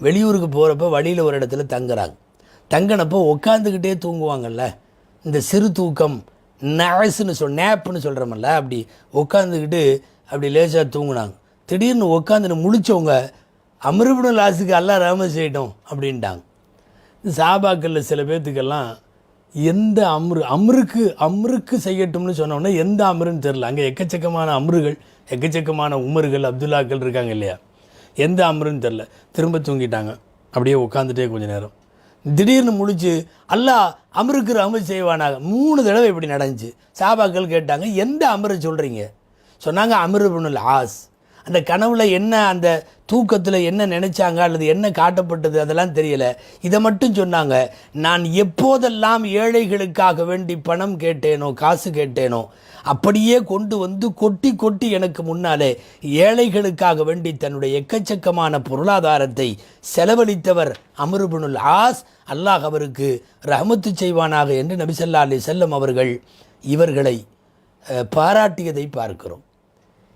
S1: வெளியூருக்கு போகிறப்ப வழியில் ஒரு இடத்துல தங்குறாங்க. தங்கினப்போ உட்காந்துக்கிட்டே தூங்குவாங்கல்ல, இந்த சிறு தூக்கம் நேப்புன்னு சொல்கிறோமல்ல, அப்படி உட்காந்துக்கிட்டு அப்படி லேசாக தூங்குனாங்க. திடீர்னு உட்காந்துன்னு முழிச்சவங்க அம்ர் இப்னுல் ஆஸுக்கு அல்லாஹ் ரஹ்மத் செய்யட்டும் அப்படின்ட்டாங்க. சாபாக்களில் சில பேர்த்துக்கெல்லாம் எந்த அம்ருக்கு செய்யட்டும்னு சொன்னோன்னா எந்த அம்ருன்னு தெரில. அங்கே எக்கச்சக்கமான அம்ருகள், எக்கச்சக்கமான உமர்கள், அப்துல்லாக்கள் இருக்காங்க இல்லையா, எந்த அம்ருன்னு தெரில. திரும்ப தூங்கிட்டாங்க. அப்படியே உட்காந்துட்டே கொஞ்சம் நேரம் திடீர்னு முழிச்சு அல்லாஹ் அம்ருக்கு ரஹ்மத் செய்வானாக 3 தடவை இப்படி நடந்துச்சு. சாபாக்கள் கேட்டாங்க, எந்த அம்ரு சொல்கிறீங்க? சொன்னாங்க அம்ர் இப்னுல் ஆஸ். அந்த கனவுல என்ன, அந்த தூக்கத்தில் என்ன நினச்சாங்க அல்லது என்ன காட்டப்பட்டது அதெல்லாம் தெரியலை. இதை மட்டும் சொன்னாங்க, நான் எப்போதெல்லாம் ஏழைகளுக்காக வேண்டி பணம் கேட்டேனோ, காசு கேட்டேனோ, அப்படியே கொண்டு வந்து கொட்டி கொட்டி எனக்கு முன்னாலே ஏழைகளுக்காக வேண்டி தன்னுடைய எக்கச்சக்கமான பொருளாதாரத்தை செலவழித்தவர் அம்ர் இப்னுல் ஆஸ், அல்லாஹ் அவருக்கு ரஹ்மத்து செய்வானாக என்று நபி ஸல்லல்லாஹு அலைஹி வஸல்லம் அவர்கள் இவர்களை பாராட்டியதை பார்க்கிறோம்.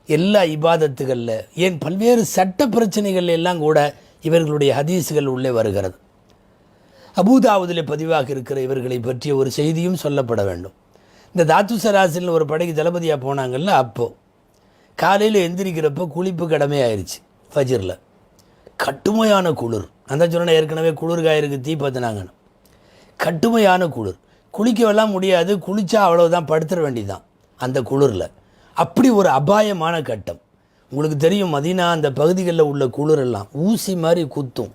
S1: எல்லா இபாதத்துகளில், ஏன் பல்வேறு சட்ட பிரச்சனைகள் எல்லாம் கூட இவர்களுடைய ஹதீஸுகள் உள்ளே வருகிறது. அபூதாவுதில் பதிவாக இருக்கிற இவர்களை பற்றிய ஒரு செய்தியும் சொல்லப்பட வேண்டும். இந்த தாத்து சராசில் ஒரு படைக்கு தளபதியாக போனாங்கல்ல, அப்போது காலையில் எந்திரிக்கிறப்போ குளிப்பு கடமையாயிருச்சு. ஃபஜ்ரில் கட்டுமையான குளிர். அந்த சொன்ன ஏற்கனவே குளிர்காயிருக்கு தீ பற்றினாங்கன்னு. கட்டுமையான குளிர், குளிக்கவெல்லாம் முடியாது, குளித்தா அவ்வளோதான், படுத்துட வேண்டியதுதான் அந்த குளிரில். அப்படி ஒரு அபாயமான கட்டம். உங்களுக்கு தெரியும், மதீனா அந்த பகுதிகளில் உள்ள குளிரெல்லாம் ஊசி மாதிரி குத்தும்.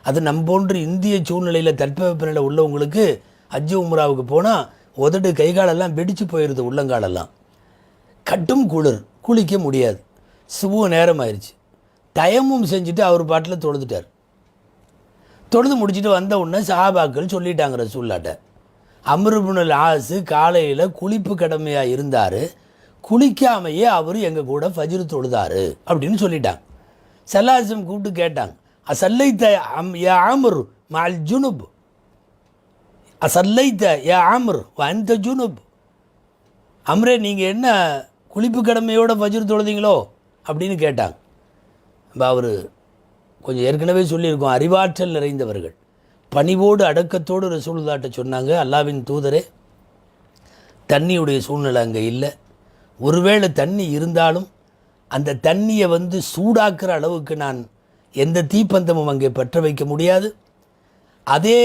S1: அது நம்ம போன்று இந்திய சூழ்நிலையில் தட்பவெப்பநிலை உள்ளவங்களுக்கு ஹஜ்ஜு உம்ராவுக்கு போனால் உதடு கைகாலெல்லாம் வெடித்து போயிடுது, உள்ளங்காலெல்லாம். கட்டும் குளிர், குளிக்க முடியாது. சுபு நேரம் ஆயிடுச்சு. தயமும் செஞ்சுட்டு அவர் பாட்டில் தொழுதுட்டார். தொழுது முடிச்சுட்டு வந்த உடனே சஹாபாக்கள் சொல்லிட்டாங்க ரசூலுல்லாஹ்ட்ட, அம்ர் இப்னுல் ஆஸ் காலையில் குளிப்பு கடமையாக இருந்தார், குளிக்காமையே அவர் எங்கள் கூட ஃபஜ்ர் தொழுதாரு அப்படின்னு சொல்லிட்டாங்க. சல்லாசம் கூப்பிட்டு கேட்டாங்க, அசல்லைத்த யா ஆமர் மால் ஜுனுப், அசல்லைத்த யா ஆமர் அந்த ஜுனுப், அம்ரே நீங்கள் என்ன குளிப்பு கடமையோட ஃபஜ்ர் தொழுதீங்களோ அப்படின்னு கேட்டாங்க. அவர் கொஞ்சம் ஏற்கனவே சொல்லியிருக்கோம், அறிவாற்றல் நிறைந்தவர்கள். பணிவோடு அடக்கத்தோடு ரசூலுல்லாஹ்ட்ட சொன்னாங்க, அல்லாஹ்வின் தூதரே, தண்ணியுடைய சூழ்நிலை அங்கே இல்லை. ஒருவேளை தண்ணி இருந்தாலும் அந்த தண்ணியை சூடாக்குற அளவுக்கு நான் எந்த தீப்பந்தமும் அங்கே பற்ற வைக்க முடியாது. அதே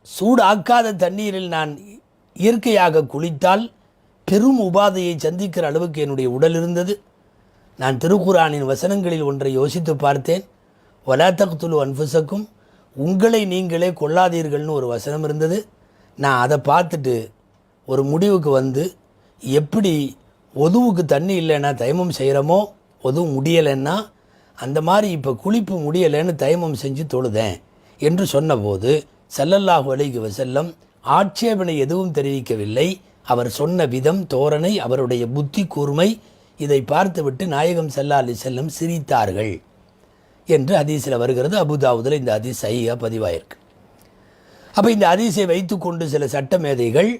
S1: சூடாக்காத தண்ணீரில் நான் இயற்கையாக குளித்தால் பெரும் உபாதையை சந்திக்கிற அளவுக்கு என்னுடைய உடல் இருந்தது. நான் திருக்குர்ஆனின் வசனங்களில் ஒன்றை யோசித்து பார்த்தேன். வலா தக்துலு அன்ஃபுஸக்கும், உங்களை நீங்களே கொள்ளாதீர்கள்னு ஒரு வசனம் இருந்தது. நான் அதை பார்த்துட்டு ஒரு முடிவுக்கு எப்படி ஒதுவுக்கு தண்ணி இல்லைன்னா தயமம் செய்கிறோமோ, ஒதுவு முடியலைன்னா அந்த மாதிரி இப்போ குளிப்பு முடியலைன்னு தயமம் செஞ்சு தொழுதேன் என்று சொன்னபோது ஸல்லல்லாஹு அலைஹி வஸல்லம் ஆட்சேபனை எதுவும் தெரிவிக்கவில்லை. அவர் சொன்ன விதம், தோரணை, அவருடைய புத்தி கூர்மை, இதை பார்த்துவிட்டு நாயகம் ஸல்லல்லாஹு அலைஹி வஸல்லம் சிரித்தார்கள் என்று ஹதீஸில் வருகிறது. அபூதாவுதில் இந்த ஹதீஸ் சஹீஹாக பதிவாயிருக்கு. அப்போ இந்த ஹதீஸை வைத்துக்கொண்டு சில சட்ட மேதைகள்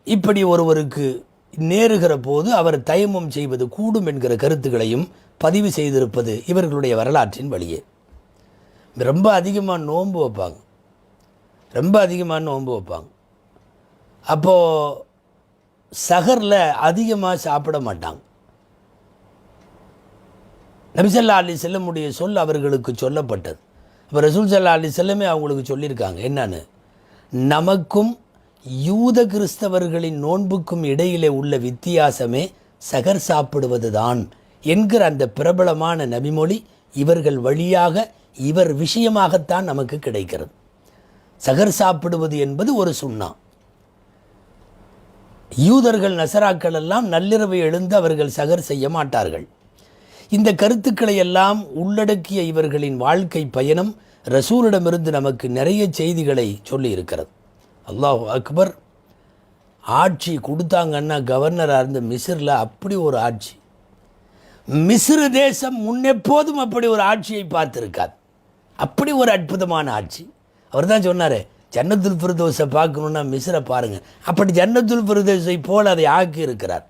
S1: இப்படி ஒருவருக்கு நேருகிற போது அவர் தயமம் செய்வது கூடும் என்கிற கருத்துக்களையும் பதிவு செய்திருப்பது இவர்களுடைய வரலாற்றின் வழியே. ரொம்ப அதிகமாக நோன்பு வைப்பாங்க, அப்போது சஹரில் அதிகமாக சாப்பிட மாட்டாங்க. நபி ஸல்லல்லாஹு அலைஹி வஸல்லமுடைய சொல் அவர்களுக்கு சொல்லப்பட்டது. அப்போ ரசூல் ஸல்லல்லாஹு அலைஹி வஸல்லமே அவங்களுக்கு சொல்லியிருக்காங்க, என்னன்னு, நமக்கும் யூத கிறிஸ்தவர்களின் நோன்புக்கும் இடையிலே உள்ள வித்தியாசமே சகர் சாப்பிடுவது தான் என்கிற அந்த பிரபலமான நபிமொழி இவர்கள் வழியாக, இவர் விஷயமாகத்தான் நமக்கு கிடைக்கிறது. சகர் சாப்பிடுவது என்பது ஒரு சுன்னா. யூதர்கள் நசராக்கள் எல்லாம் நள்ளிரவை எழுந்து அவர்கள் சகர் செய்ய மாட்டார்கள். இந்த கருத்துக்களை எல்லாம் உள்ளடக்கிய இவர்களின் வாழ்க்கை பயணம் ரசூலிடமிருந்து நமக்கு நிறைய செய்திகளை சொல்லி இருக்கிறது. அல்லாஹ் அக்பர். ஆட்சி கொடுத்தாங்கன்னா கவர்னராக இருந்த மிஸ்ரில் அப்படி ஒரு ஆட்சி, மிஸ்ரு தேசம் முன்னெப்போதும் அப்படி ஒரு ஆட்சியை பார்த்துருக்காது. அப்படி ஒரு அற்புதமான ஆட்சி. அவர் தான் சொன்னார், ஜன்னத்துல் ஃபிர்தௌஸை பார்க்கணுன்னா மிஸ்ரை பாருங்கள். அப்படி ஜன்னத்துல் ஃபிர்தௌஸை போல் அதை ஆக்கி இருக்கிறார்.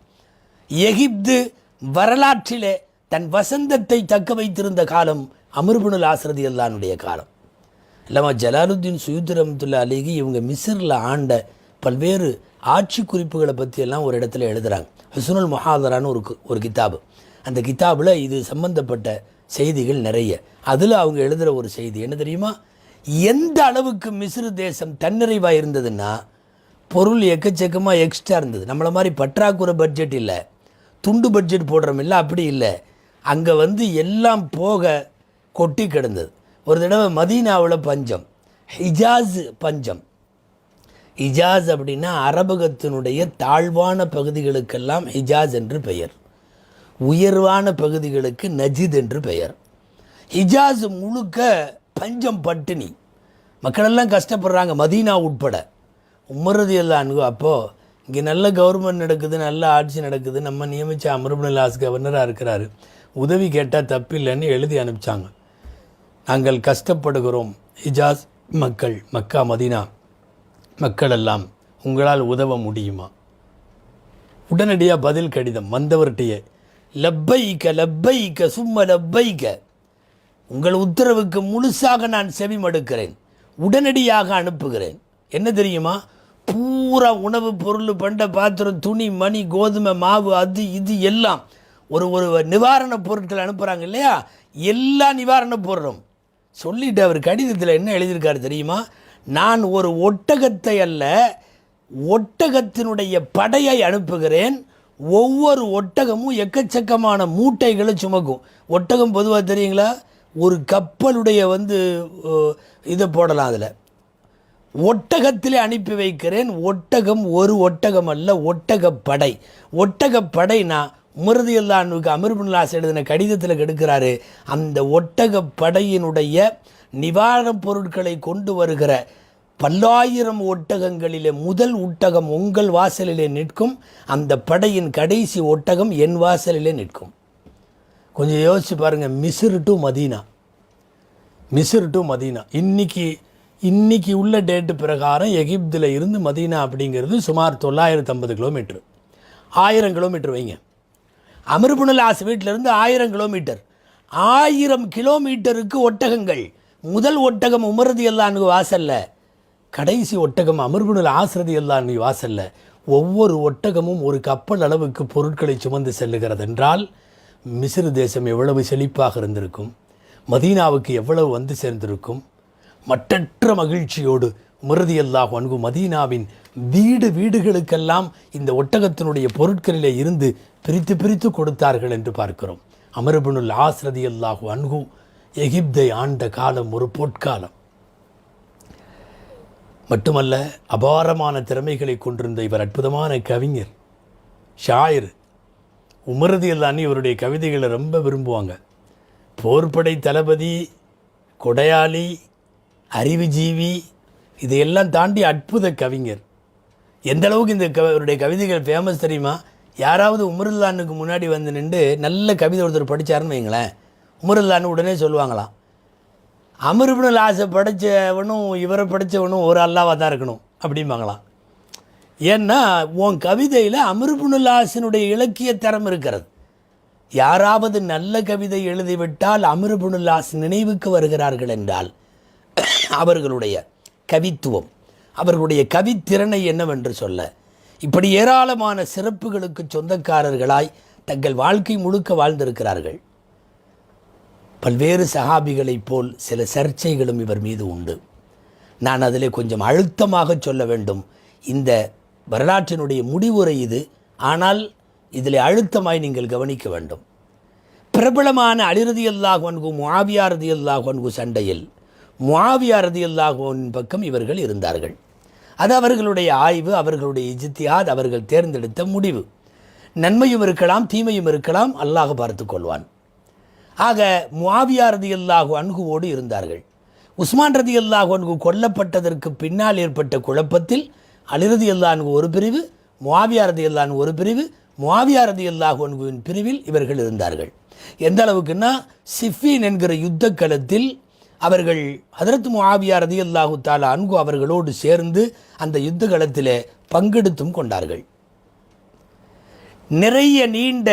S1: எகிப்து வரலாற்றிலே தன் வசந்தத்தை தக்க வைத்திருந்த காலம் அம்ர் இப்னுல் ஆஸ் ரலியல்லாஹுடைய காலம். இல்லாமல் ஜலாலுத்தீன் சுயூத்தி ரஹ்மத்துல்லாஹி அலைஹி இவங்க மிஸ்ரில் ஆண்ட பல்வேறு ஆட்சி குறிப்புகளை பற்றியெல்லாம் ஒரு இடத்துல எழுதுகிறாங்க. ஹுஸ்னுல் முஹாதரான்னு ஒரு கிதாபு. அந்த கிதாபில் இது சம்பந்தப்பட்ட செய்திகள் நிறைய. அதில் அவங்க எழுதுகிற ஒரு செய்தி என்ன தெரியுமா? எந்த அளவுக்கு மிஸ்ரு தேசம் தன்னிறைவாக இருந்ததுன்னா, பொருள் எக்கச்சக்கமாக எக்ஸ்ட்ரா இருந்தது. நம்மளை மாதிரி பற்றாக்குறை பட்ஜெட் இல்லை, துண்டு பட்ஜெட் போடுறோம் இல்லை, அப்படி இல்லை. அங்கே எல்லாம் போக கொட்டி கிடந்தது. ஒரு தடவை மதீனாவில் பஞ்சம், ஹிஜாஸ் பஞ்சம். ஹிஜாஸ் அப்படின்னா அரபகத்தினுடைய தாழ்வான பகுதிகளுக்கெல்லாம் ஹிஜாஸ் என்று பெயர், உயர்வான பகுதிகளுக்கு நஜித் என்று பெயர். ஹிஜாஸ் முழுக்க பஞ்சம், பட்டினி, மக்களெல்லாம் கஷ்டப்படுறாங்க, மதீனா உட்பட. உமர் ரலியல்லாஹு அன்ஹு அப்போது இங்கே நல்ல கவர்மெண்ட் நடக்குது, நல்ல ஆட்சி நடக்குது, நம்ம நியமித்த அம்ர் இப்னுல் ஆஸ் கவர்னராக இருக்கிறாரு, உதவி கேட்டால் தப்பில்லைன்னு எழுதி அனுப்பிச்சாங்க. நாங்கள் கஷ்டப்படுகிறோம் ஹிஜாஸ் மக்கள், மக்கா மதீனா மக்கள் எல்லாம், உங்களால் உதவ முடியுமா? உடனடியாக பதில் கடிதம் வந்தவர்கிட்டயே, லப்பைக்க லப்பைக்க சும்ம லப்பைக்க, உங்கள் உத்தரவுக்கு முழுசாக நான் செவி மடுக்கிறேன், உடனடியாக அனுப்புகிறேன். என்ன தெரியுமா? பூரா உணவு பொருள், பண்ட பாத்திரம், துணி, மணி, கோதுமை மாவு, அது இது எல்லாம் ஒரு நிவாரணப் பொருட்கள் அனுப்புகிறாங்க இல்லையா, எல்லா நிவாரணப் பொருளும் சொல்லிட்டு அவர் கடிதத்தில் என்ன எழுதியிருக்காரு தெரியுமா? நான் ஒரு ஒட்டகத்தை அல்ல, ஒட்டகத்தினுடைய படையை அனுப்புகிறேன். ஒவ்வொரு ஒட்டகமும் எக்கச்சக்கமான மூட்டைகளை சுமக்கும். ஒட்டகம் பொதுவாக தெரியுங்களா, ஒரு கப்பலுடைய இதை போடலாம். அதில் ஒட்டகத்திலே அனுப்பி வைக்கிறேன். ஒட்டகம் ஒரு ஒட்டகம் அல்ல, ஒட்டகப்படை. ஒட்டகப்படைனா உமர் ரலியல்லாஹு அன்ஹுவுக்கு அம்ர் இப்னுல் ஆஸ் எழுதின கடிதத்தில் கெடுக்கிறாரு. அந்த ஒட்டகப்படையினுடைய நிவாரணப் பொருட்களை கொண்டு வருகிற பல்லாயிரம் ஒட்டகங்களிலே முதல் ஒட்டகம் உங்கள் வாசலிலே நிற்கும், அந்த படையின் கடைசி ஒட்டகம் என் வாசலிலே நிற்கும். கொஞ்சம் யோசிச்சு பாருங்கள். மிஸ்ர் டு மதீனா, மிஸ்ர் டு மதீனா. இன்னைக்கு உள்ள டேட்டு பிரகாரம் எகிப்தில் இருந்து மதீனா அப்படிங்கிறது சுமார் 950 கிலோமீட்டர், 1000 கிலோமீட்டர் வைங்க. அம்ர் இப்னுல் ஆஸ் வீட்டிலிருந்து 1000 கிலோமீட்டர், 1000 கிலோமீட்டருக்கு ஒட்டகங்கள். முதல் ஒட்டகம் உமர் ரலியல்லாஹு அன்ஹு வாசல்ல, கடைசி ஒட்டகம் அம்ர் இப்னுல் ஆஸ் ரலியல்லாஹு அன்ஹு வாசல்ல. ஒவ்வொரு ஒட்டகமும் ஒரு கப்பல் அளவுக்கு பொருட்களை சுமந்து செல்லுகிறது என்றால் மிஸ்ர் தேசம் எவ்வளவு செழிப்பாக இருந்திருக்கும், மதீனாவுக்கு எவ்வளவு சேர்ந்திருக்கும். மட்டற்ற மகிழ்ச்சியோடு உமர் ரலியல்லாஹு அன்ஹு மதீனாவின் வீடுகளுக்கெல்லாம் இந்த ஒட்டகத்தினுடைய பொருட்களிலே இருந்து பிரித்து கொடுத்தார்கள் என்று பார்க்கிறோம். அம்ர் இப்னுல் ஆஸ் ரலியல்லாஹு அன்ஹு எகிப்தை ஆண்ட காலம் ஒரு பொற்காலம். மட்டுமல்ல, அபாரமான திறமைகளை கொண்டிருந்த இவர் அற்புதமான கவிஞர், ஷாயிர். உமர் ரலியல்லாஹு அன்ஹு இவருடைய கவிதைகளை ரொம்ப விரும்புவாங்க. போர்படை தளபதி, கொடையாளி, அறிவுஜீவி, இதையெல்லாம் தாண்டி அற்புத கவிஞர். எந்த அளவுக்கு இவருடைய கவிதைகள் ஃபேமஸ் தெரியுமா? யாராவது உமர் ரலியல்லாஹு அன்ஹுக்கு முன்னாடி நின்று நல்ல கவிதை ஒருத்தர் படித்தாருன்னு வைங்களேன், உமர் ரலியல்லாஹு அன்ஹு உடனே சொல்லுவாங்களாம், அம்ர் இப்னுல் ஆஸை படித்தவனும் இவரை படித்தவனும் ஒரு அல்லாவாக தான் இருக்கணும் அப்படிம்பாங்களாம். ஏன்னா உன் கவிதையில் அம்ர் இப்னுல் ஆஸினுடைய இலக்கிய தரம் இருக்கிறது. யாராவது நல்ல கவிதை எழுதிவிட்டால் அம்ர் இப்னுல் ஆஸ் நினைவுக்கு வருகிறார்கள் என்றால் அவர்களுடைய கவித்துவம், அவர்களுடைய கவித்திறனை என்னவென்று சொல்ல. இப்படி ஏராளமான சிறப்புகளுக்கு சொந்தக்காரர்களாய் தங்கள் வாழ்க்கை முழுக்க வாழ்ந்திருக்கிறார்கள். பல்வேறு சஹாபிகளைப் போல் சில சர்ச்சைகளும் இவர் மீது உண்டு. நான் அதிலே கொஞ்சம் அழுத்தமாக சொல்ல வேண்டும். இந்த வரலாற்றினுடைய முடிவுரை இது. ஆனால் இதில் அழுத்தமாய் நீங்கள் கவனிக்க வேண்டும். பிரபலமான அலி ரலியல்லாஹு அன்ஹு முஆவியா ரலியல்லாஹு அன்ஹு சண்டையில் முஆவியா ரலியல்லாஹு அன்ஹு பக்கம் இவர்கள் இருந்தார்கள். அது அவர்களுடைய ஆய்வு, அவர்களுடைய இஜ்திஹாத், அவர்கள் தேர்ந்தெடுத்த முடிவு. நன்மையும் இருக்கலாம், தீமையும் இருக்கலாம், அல்லாஹ் பார்த்து கொள்வான். ஆக முஆவியா ரலியல்லாஹு அன்ஹுவோடு இருந்தார்கள். உஸ்மான் ரலியல்லாஹு அன்ஹு கொல்லப்பட்டதற்கு பின்னால் ஏற்பட்ட குழப்பத்தில் அலி ரலியல்லாஹு அன்ஹு ஒரு பிரிவு, முஆவியா ரலியல்லாஹு அன்ஹு ஒரு பிரிவு, முஆவியா ரலியல்லாஹு அன்ஹுவின் பிரிவில் இவர்கள் இருந்தார்கள். எந்த அளவுக்குன்னா, சிஃபீன் என்கிற யுத்த களத்தில் அவர்கள் ஹதரத் முஆவியா ரலியல்லாஹு தஆலா அன்ஹு அவர்களோடு சேர்ந்து அந்த யுத்த களத்திலே பங்கெடுத்தும் கொண்டார்கள். நிறைய நீண்ட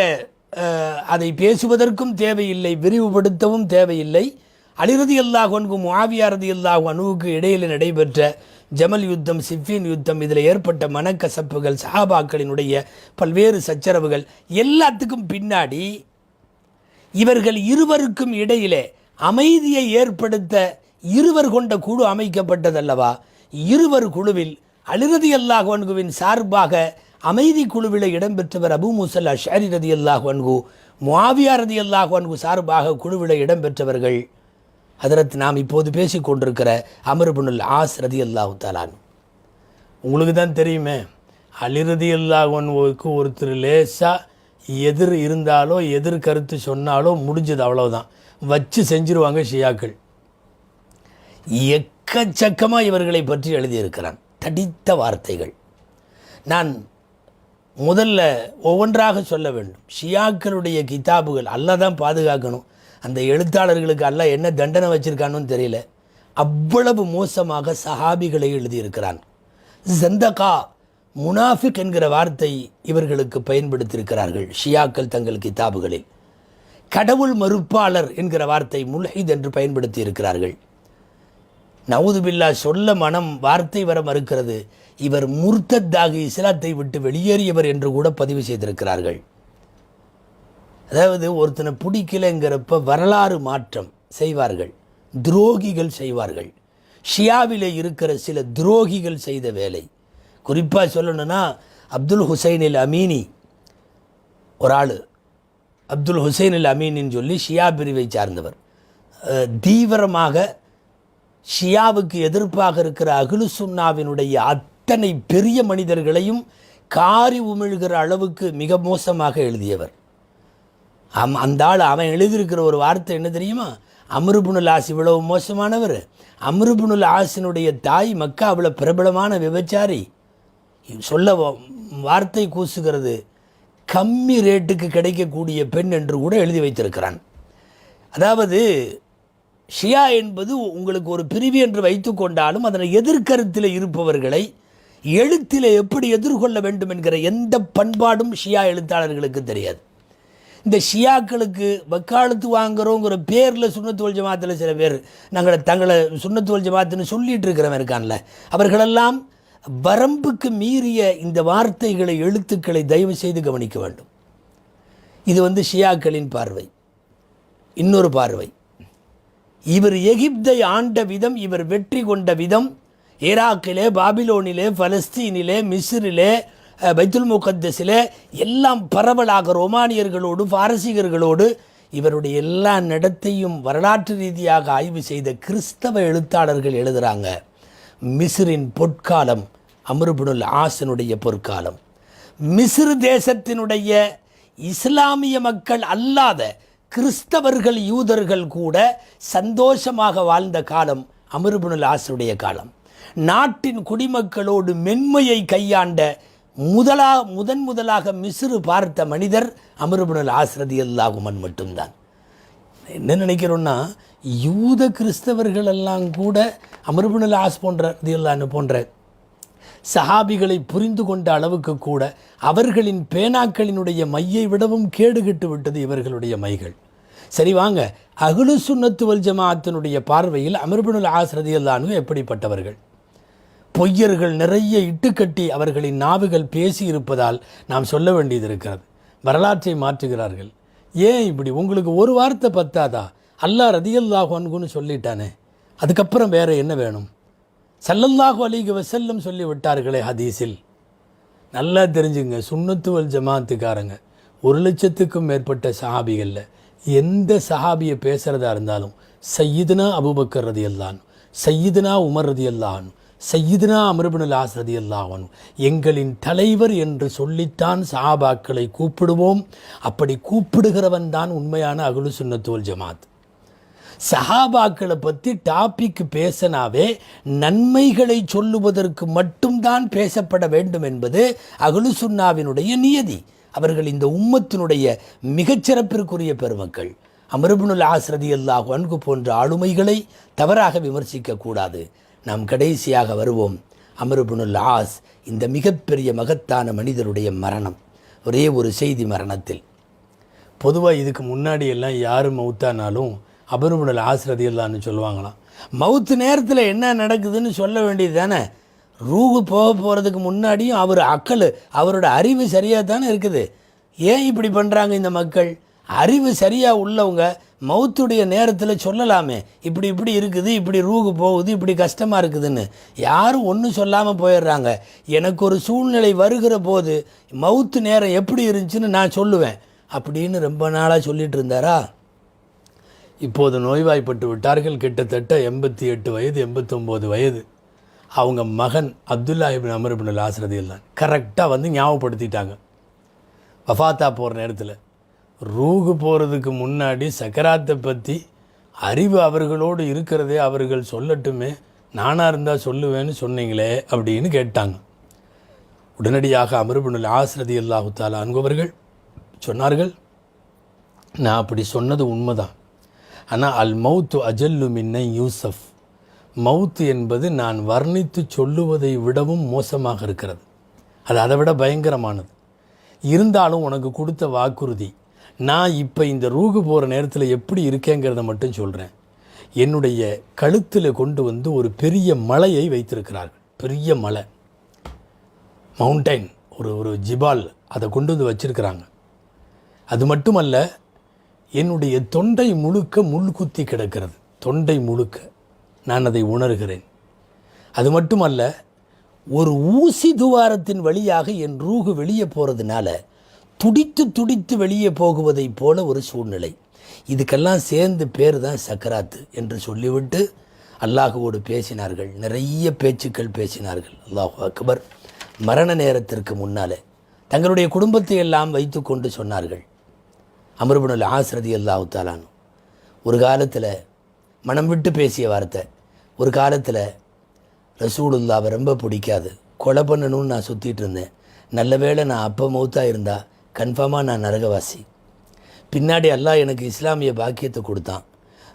S1: அதை பேசுவதற்கும் தேவையில்லை, விரிவுபடுத்தவும் தேவையில்லை. அலி ரலியல்லாஹு அன்ஹு முஆவியா ரலியல்லாஹு அன்ஹுவுக்கு இடையில் நடைபெற்ற ஜமல் யுத்தம், சிஃபீன் யுத்தம், இதில் ஏற்பட்ட மனக்கசப்புகள், சஹாபாக்களினுடைய பல்வேறு சச்சரவுகள் எல்லாத்துக்கும் பின்னாடி இவர்கள் இருவருக்கும் இடையிலே அமைதியை ஏற்படுத்த இருவர் கொண்ட குழு அமைக்கப்பட்டதல்லவா. இருவர் குழுவில் அலி ரலியல்லாஹு அன்ஹுவின் சார்பாக அமைதி குழுவில் இடம்பெற்றவர் அபூ மூஸா அஷ்அரி ரலியல்லாஹு அன்ஹு, முஆவியா ரலியல்லாஹு அன்ஹு சார்பாக குழுவில் இடம்பெற்றவர்கள் ஹதரத் நாம் இப்போது பேசிக் கொண்டிருக்கிற அம்ர் இப்னுல் ஆஸ் ரலியல்லாஹு தஆலா. உங்களுக்கு தான் தெரியுமே, அலி ரலியல்லாஹு அன்ஹுவுக்கு ஒருத்தர் லேசாக எதிர் இருந்தாலோ எதிர் கருத்து சொன்னாலோ முடிஞ்சது, அவ்வளவுதான், வச்சு செஞ்சிருவாங்க ஷியாக்கள். எக்கச்சக்கமாக இவர்களை பற்றி எழுதியிருக்கிறான், தடித்த வார்த்தைகள். நான் முதல்ல ஒவ்வொன்றாக சொல்ல வேண்டும். ஷியாக்களுடைய கிதாபுகள் அல்லாஹ் தான் பாதுகாக்கணும். அந்த எழுத்தாளர்களுக்கு அல்லாஹ் என்ன தண்டனை வச்சிருக்கான்னு தெரியல, அவ்வளவு மோசமாக சஹாபிகளை எழுதியிருக்கிறான். ஜந்தகா, முனாஃபிக் என்கிற வார்த்தை இவர்களுக்கு பயன்படுத்தியிருக்கிறார்கள் ஷியாக்கள் தங்கள் கிதாபுகளில். கடவுள் மறுப்பாளர் என்கிற வார்த்தை முல்ஹித் என்று பயன்படுத்தி இருக்கிறார்கள். நவுது பில்லா சொல்ல மனம் வார்த்தை வர மறுக்கிறது. இவர் முர்த்தத்தாகி இஸ்லாத்தை விட்டு வெளியேறியவர் என்று கூட பதிவு செய்திருக்கிறார்கள். அதாவது ஒருத்தனை பிடிக்கலைங்கிறப்ப வரலாறு மாற்றம் செய்வார்கள், துரோகிகள் செய்வார்கள். ஷியாவிலே இருக்கிற சில துரோகிகள் செய்த வேலை. குறிப்பாக சொல்லணும்னா அப்துல் ஹுசைன் அல் அமீனி ஒரு ஆள், அப்துல் ஹுசைன் அல் அமீனின்னு சொல்லி ஷியா பிரிவை சார்ந்தவர். தீவிரமாக ஷியாவுக்கு எதிர்ப்பாக இருக்கிற அஹ்லு சுன்னாவினுடைய அத்தனை பெரிய மனிதர்களையும் காரி உமிழ்கிற அளவுக்கு மிக மோசமாக எழுதியவர். அந்த ஆள் அவன் எழுதியிருக்கிற ஒரு வார்த்தை என்ன தெரியுமா? அம்ர் இப்னுல் ஆஸ் இவ்வளவு மோசமானவர், அம்ர் இப்னுல் ஆஸினுடைய தாய் மக்காவில் பிரபலமான விபச்சாரி. சொல்ல வார்த்தை கூசுகிறது, கம்மி ரேட்டுக்கு கிடைக்கக்கூடிய பெண் என்று கூட எழுதி வைத்திருக்கிறான். அதாவது ஷியா என்பது உங்களுக்கு ஒரு பிரிவு என்று வைத்து கொண்டாலும் அதனை எதிர்கருத்தில் இருப்பவர்களை எழுத்தில் எப்படி எதிர்கொள்ள வேண்டும் என்கிற எந்த பண்பாடும் ஷியா எழுத்தாளர்களுக்கு தெரியாது. இந்த ஷியாக்களுக்கு வக்காலத்து வாங்குறோங்கிற பேரில் சுன்னத்து வல் ஜமாத்தில் சில பேர் தங்களை சுன்னத்து வல் ஜமாத்துன்னு சொல்லிட்டு இருக்கிறவன் இருக்கான்ல, அவர்களெல்லாம் வரம்புக்கு மீறிய இந்த வார்த்தைகளை, எழுத்துக்களை தயவு செய்து கவனிக்க வேண்டும். இது ஷியாக்களின் பார்வை. இன்னொரு பார்வை, இவர் எகிப்தை ஆண்ட விதம், இவர் வெற்றி கொண்ட விதம், ஈராக்கிலே, பாபிலோனிலே, பலஸ்தீனிலே, மிஸ்ரிலே, பைத்துல் முகத்தஸிலே எல்லாம் பரவலாக ரோமானியர்களோடு பாரசீகர்களோடு இவருடைய எல்லா நடத்தையும் வரலாற்று ரீதியாக ஆய்வு செய்த கிறிஸ்தவ எழுத்தாளர்கள் எழுதுகிறாங்க, மிஸ்ரின் பொற்காலம் அம்ர் இப்னுல் ஆஸினுடைய பொற்காலம். மிஸ்ர் தேசத்தினுடைய இஸ்லாமிய மக்கள் அல்லாத கிறிஸ்தவர்கள், யூதர்கள் கூட சந்தோஷமாக வாழ்ந்த காலம் அம்ர் இப்னுல் ஆஸுடைய காலம். நாட்டின் குடிமக்களோடு மென்மையை கையாண்ட முதலாக மிஸ்ரு பார்த்த மனிதர் அம்ர் இப்னுல் ஆஸ் ரலியல்லாஹு அன்ஹு மட்டும்தான். என்ன நினைக்கிறோன்னா, யூத கிறிஸ்தவர்கள் எல்லாம் கூட அம்ர் இப்னுல் ஆஸ் போன்ற ரலியல்லாஹு அன்ஹு போன்ற சஹாபிகளை புரிந்து கொண்ட அளவுக்கு கூட அவர்களின் பேனாக்களினுடைய மையை விடவும் கேடுகட்டு விட்டது இவர்களுடைய மைகள். சரி வாங்க, அஹ்லு சுன்னத்து வல் ஜமாஅத்தினுடைய பார்வையில் அம்ர் இப்னுல் ஆஸ் ரலியல்லாஹு அன்ஹு எப்படிப்பட்டவர்கள்? பொய்யர்கள் நிறைய இட்டுக்கட்டி அவர்களின் நாவுகள் பேசி இருப்பதால் நாம் சொல்ல வேண்டியது இருக்கிறது. வரலாற்றை மாற்றுகிறார்கள். ஏன் இப்படி? உங்களுக்கு ஒரு வார்த்தை பத்தாதா? அல்லாஹ் ரலியல்லாஹு அன்ஹுன்னு சொல்லிட்டானே, அதுக்கப்புறம் வேறு என்ன வேணும்? ஸல்லல்லாஹு அலைஹி வஸல்லம் சொல்லி விட்டார்களே ஹதீஸில். நல்லா தெரிஞ்சுங்க, சுன்னத்து வல் ஜமாத்துக்காரங்க 1,00,000க்கும் மேற்பட்ட சஹாபிகளில் எந்த சஹாபியை பேசுகிறதா இருந்தாலும் சையீதுனா அபூபக்கர் ரலியல்லாஹு அன்ஹு, சையீதுனா உமர் ரலியல்லாஹு அன்ஹு, சையிதுனா அம்ர் இப்னுல் ஆஸ் ரலியல்லாஹு அன்ஹு எங்களின் தலைவர் என்று சொல்லித்தான் சஹாபாக்களை கூப்பிடுவோம். அப்படி கூப்பிடுகிறவன் தான் உண்மையான அஹ்லு சுன்னத் வல் ஜமாத். சஹாபாக்களை பற்றி டாபிக் பேசினாவே நன்மைகளை சொல்லுவதற்கு மட்டும்தான் பேசப்பட வேண்டும் என்பது அஹ்லு சுன்னாவினுடைய நியதி. அவர்கள் இந்த உம்மத்தினுடைய மிகச்சிறப்பிற்குரிய பெருமக்கள். அம்ர் இப்னுல் ஆஸ் ரலியல்லாஹு அன்ஹு போன்ற ஆளுமைகளை தவறாக விமர்சிக்கக்கூடாது. நாம் கடைசியாக வருவோம். அம்ர் இப்னுல் ஆஸ் இந்த மிகப்பெரிய மகத்தான மனிதருடைய மரணம். ஒரே ஒரு செய்தி மரணத்தில். பொதுவாக இதுக்கு முன்னாடி எல்லாம் யார் மௌத்தானாலும் அம்ர் இப்னுல் ஆஸ் ரலியல்லாஹு சொல்லுவாங்களாம். மவுத்து நேரத்தில் என்ன நடக்குதுன்னு சொல்ல வேண்டியது தானே. ரூஹு போகிறதுக்கு முன்னாடியும் அவரோட அறிவு சரியாக தானே இருக்குது. ஏன் இப்படி பண்ணுறாங்க இந்த மக்கள்? அறிவு சரியாக உள்ளவங்க மவுத்துடைய நேரத்தில் சொல்லலாமே, இப்படி இப்படி இருக்குது, இப்படி ரூஹு போகுது, இப்படி கஷ்டமாக இருக்குதுன்னு. யாரும் ஒன்றும் சொல்லாமல் போயிடுறாங்க. எனக்கு ஒரு சூழ்நிலை வருகிற போது மவுத்து நேரம் எப்படி இருந்துச்சுன்னு நான் சொல்லுவேன் அப்படின்னு ரொம்ப நாளாக சொல்லிட்டு இருந்தாரா. இப்போது நோய்வாய்ப்பட்டு விட்டார்கள். கிட்டத்தட்ட 88 வயது 89 வயது. அவங்க மகன் அப்துல்லா இப்னு அம்ர் இப்னுல் ஆஸ் ரலியல்லாஹு கரெக்டாக வந்து ஞாபகப்படுத்திட்டாங்க. வஃபாத்தா போகிற நேரத்தில் ரூஹு போகிறதுக்கு முன்னாடி சக்கராத்தை பற்றி அறிவு அவர்களோடு இருக்கிறதே அவர்கள் சொல்லட்டுமே, நானாக இருந்தால் சொல்லுவேன்னு சொன்னீங்களே அப்படின்னு கேட்டாங்க. உடனடியாக அம்ர் இப்னுல் ஆஸ் ரலியல்லாஹு தஆலா அன்ஹு அவர்கள் சொன்னார்கள், நான் அப்படி சொன்னது உண்மைதான். ஆனால் அல் மௌத்து அஜல்லு மின்னை யூசஃப், மவுத்து என்பது நான் வர்ணித்து சொல்லுவதை விடவும் மோசமாக இருக்கிறது. அது அதை விட பயங்கரமானது. இருந்தாலும் உனக்கு கொடுத்த வாக்குறுதி, நான் இப்போ இந்த ரூஹு போகிற நேரத்தில் எப்படி இருக்கேங்கிறத மட்டும் சொல்கிறேன். என்னுடைய கழுத்தில் கொண்டு வந்து ஒரு பெரிய மலையை வைத்திருக்கிறார்கள். பெரிய மலை, மவுண்டைன், ஒரு ஜிபால், அதை கொண்டு வந்து வச்சிருக்கிறாங்க. அது மட்டுமல்ல, என்னுடைய தொண்டை முழுக்க முள் குத்தி கிடக்கிறது. தொண்டை முழுக்க நான் அதை உணர்கிறேன். அது மட்டுமல்ல, ஒரு ஊசி துவாரத்தின் வழியாக என் ரூஹு வெளியே போகிறதுனால துடித்து துடித்து வெளியே போகுவதைப் போல ஒரு சூழ்நிலை. இதுக்கெல்லாம் சேர்ந்து பேர் தான் சக்கராத்து என்று சொல்லிவிட்டு அல்லாஹுவோடு பேசினார்கள். நிறைய பேச்சுக்கள் பேசினார்கள். அல்லாஹு அக்பர். மரண நேரத்திற்கு முன்னால் தங்களுடைய குடும்பத்தை எல்லாம் வைத்து கொண்டு சொன்னார்கள். அம்ர் இப்னுல் ஆஸ் ரலியல்லாஹு தஆலா அன்ஹு ஒரு காலத்தில் மனம் விட்டு பேசிய வார்த்தை. ஒரு காலத்தில் ரசூலுல்லாவை ரொம்ப பிடிக்காது, கொலை பண்ணணும்னு நான் சுற்றிட்டு இருந்தேன். நல்ல வேளை நான் அப்போ மௌத்தாக இருந்தால் கன்ஃபார்மாக நான் நரகவாசி. பின்னாடி அல்லாஹ் எனக்கு இஸ்லாமிய பாக்கியத்தை கொடுத்தான்.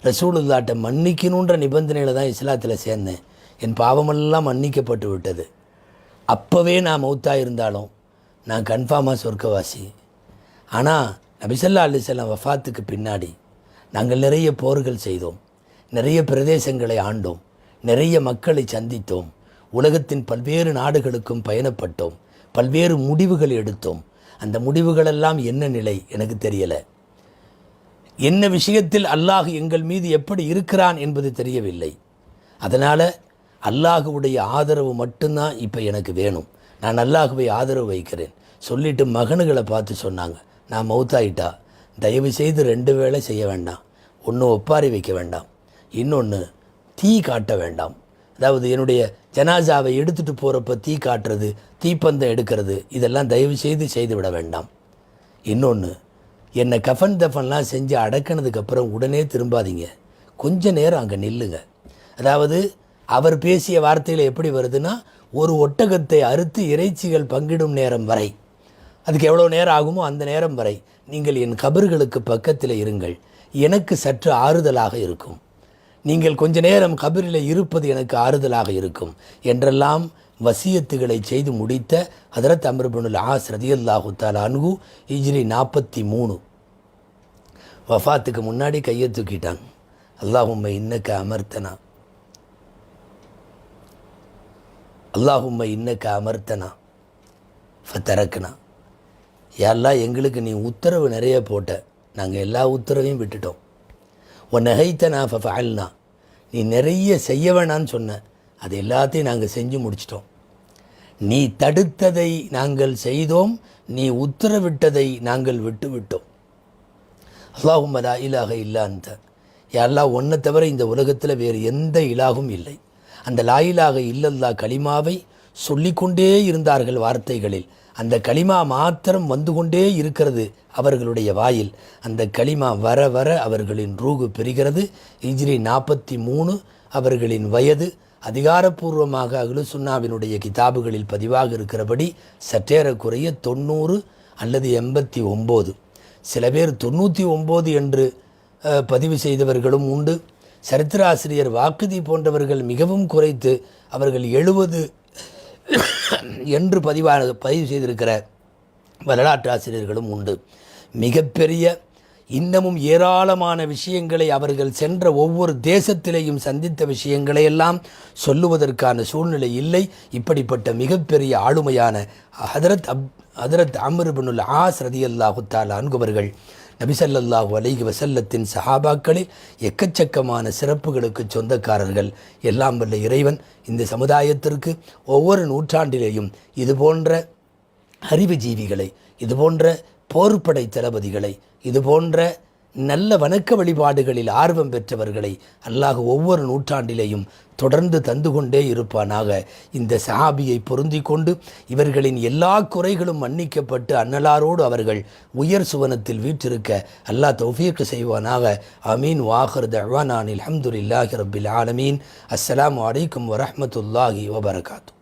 S1: ரசூலுல்லாட்ட மன்னிக்கணுன்ற நிபந்தனையில் தான் இஸ்லாத்தில் சேர்ந்தேன். என் பாவமெல்லாம் மன்னிக்கப்பட்டு விட்டது. அப்போவே நான் மௌத்தாக இருந்தாலும் நான் கன்ஃபார்மாக சொர்க்கவாசி. ஆனால் நபி ஸல்லல்லாஹு அலைஹி வஸல்லம் வஃபாத்துக்கு பின்னாடி நாங்கள் நிறைய போர்கள் செய்தோம், நிறைய பிரதேசங்களை ஆண்டோம், நிறைய மக்களை சந்தித்தோம், உலகத்தின் பல்வேறு நாடுகளுக்கும் பயணப்பட்டோம், பல்வேறு முடிவுகள் எடுத்தோம். அந்த முடிவுகளெல்லாம் என்ன நிலை எனக்கு தெரியலை. என்ன விஷயத்தில் அல்லாஹ் எங்கள் மீது எப்படி இருக்கிறான் என்பது தெரியவில்லை. அதனால் அல்லாஹுவுடைய ஆதரவு மட்டும்தான் இப்போ எனக்கு வேணும். நான் அல்லாஹுவை ஆதரவு வைக்கிறேன் சொல்லிட்டு மகனுகளை பார்த்து சொன்னாங்க, நான் மௌத்தாயிட்டா தயவு செய்து 2 வேளை செய்ய வேண்டாம். ஒன்று ஒப்பாரி வைக்க வேண்டாம், இன்னொன்று தீ காட்ட வேண்டாம். அதாவது என்னுடைய ஜனாசாவை எடுத்துகிட்டு போகிறப்ப தீ காட்டுறது, தீப்பந்தம் எடுக்கிறது, இதெல்லாம் தயவு செய்து விட வேண்டாம். இன்னொன்று, என்னை கஃன் தஃபன்லாம் செஞ்சு அடக்கினதுக்கப்புறம் உடனே திரும்பாதீங்க, கொஞ்ச நேரம் அங்கே நில்லுங்க. அதாவது அவர் பேசிய வார்த்தையில் எப்படி வருதுன்னா, ஒரு ஒட்டகத்தை அறுத்து இறைச்சிகள் பங்கிடும் நேரம் வரை, அதுக்கு எவ்வளோ நேரம் ஆகுமோ அந்த நேரம் வரை நீங்கள் என் கபர்களுக்கு பக்கத்தில் இருங்கள், எனக்கு சற்று ஆறுதலாக இருக்கும். நீங்கள் கொஞ்ச நேரம் கபரில் இருப்பது எனக்கு ஆறுதலாக இருக்கும் என்றெல்லாம் வசியத்துகளை செய்து முடித்த ஹதரத் அம்ர் இப்னுல் ஆஸ் ரலியல்லாஹு தஆலா அன்ஹு ஹிஜ்ரி 43 வஃபாத்துக்கு முன்னாடி கையை தூக்கிட்டாங்க. அல்லாஹும்ம இன்னக அமர்த்தனா, அல்லாஹும்ம இன்னக அமர்த்தனா ஃபதரக்னா. யாரெல்லாம் எங்களுக்கு நீ உத்தரவு நிறைய போட்ட, நாங்கள் எல்லா உத்தரவையும் விட்டுட்டோம். நஹைத்தனா ஃபஃஅல்னா, நீ நிறைய செய்ய வேணான்னு சொன்ன, அது எல்லாத்தையும் நாங்கள் செஞ்சு முடிச்சிட்டோம். நீ தடுத்ததை நாங்கள் செய்தோம், நீ உத்தரவிட்டதை நாங்கள் விட்டு விட்டோம். அல்லாஹும்ம லா இலாஹ இல்லா அன்த, யா அல்லாஹ் உன்னை தவிர இந்த உலகத்தில் வேறு எந்த இலாகும் இல்லை. அந்த லா இலாஹ இல்லல்லாஹ் கலிமாவை சொல்லிக்கொண்டே இருந்தார்கள் வார்த்தைகளில். அந்த கலிமா மாத்திரம் வந்து கொண்டே இருக்கிறது அவர்களுடைய வாயில். அந்த கலிமா வர வர அவர்களின் ரூகு பெறுகிறது. ஹிஜ்ரி 43 அவர்களின் வயது. அதிகாரப்பூர்வமாக அஹ்லு சுன்னாவினுடைய கிதாபுகளில் பதிவாக இருக்கிறபடி சற்றேறக்குறைய 90 அல்லது 89. சில பேர் 99 என்று பதிவு செய்தவர்களும் உண்டு. சரித்திராசிரியர் வாக்குதி போன்றவர்கள் மிகவும் குறைத்து அவர்கள் 70 என்று பதிவு செய்திருக்கிற வரலாற்று ஆசிரியர்களும் உண்டு. மிகப்பெரிய இன்னமும் ஏராளமான விஷயங்களை அவர்கள் சென்ற ஒவ்வொரு தேசத்திலேயும் சந்தித்த விஷயங்களை எல்லாம் சொல்லுவதற்கான சூழ்நிலை இல்லை. இப்படிப்பட்ட மிகப்பெரிய ஆளுமையான ஹதரத் அம்ர் இப்னுல் ஆஸ் ரலியல்லாஹு தஆலா அன்ஹு அவர்கள் நபி ஸல்லல்லாஹு அலைஹி வஸல்லத்தின் சஹாபாக்களில் எக்கச்சக்கமான சிறப்புகளுக்கு சொந்தக்காரர்கள். எல்லாம் வல்ல இறைவன் இந்த சமுதாயத்திற்கு ஒவ்வொரு நூற்றாண்டிலேயும் இதுபோன்ற அறிவுஜீவிகளை, இதுபோன்ற போர்ப்படை தளபதிகளை, இதுபோன்ற நல்ல வணக்க வழிபாடுகளில் ஆர்வம் பெற்றவர்களை அல்லாஹ் ஒவ்வொரு நூற்றாண்டிலேயும் தொடர்ந்து தந்து கொண்டே இருப்பானாக. இந்த சஹாபியை பொருந்தி கொண்டு இவர்களின் எல்லா குறைகளும் மன்னிக்கப்பட்டு அன்னலாரோடு அவர்கள் உயர் சுவனத்தில் வீற்றிருக்க அல்லாஹ் தௌஃபீக் செய்வானாக. ஆமீன். வாஹிர் தஅவானா அல்ஹம்துலில்லாஹி ரப்பில் ஆலமீன். அஸ்ஸலாமு அலைக்கும் வரஹ்மத்துல்லாஹி வபரகாத்துஹு.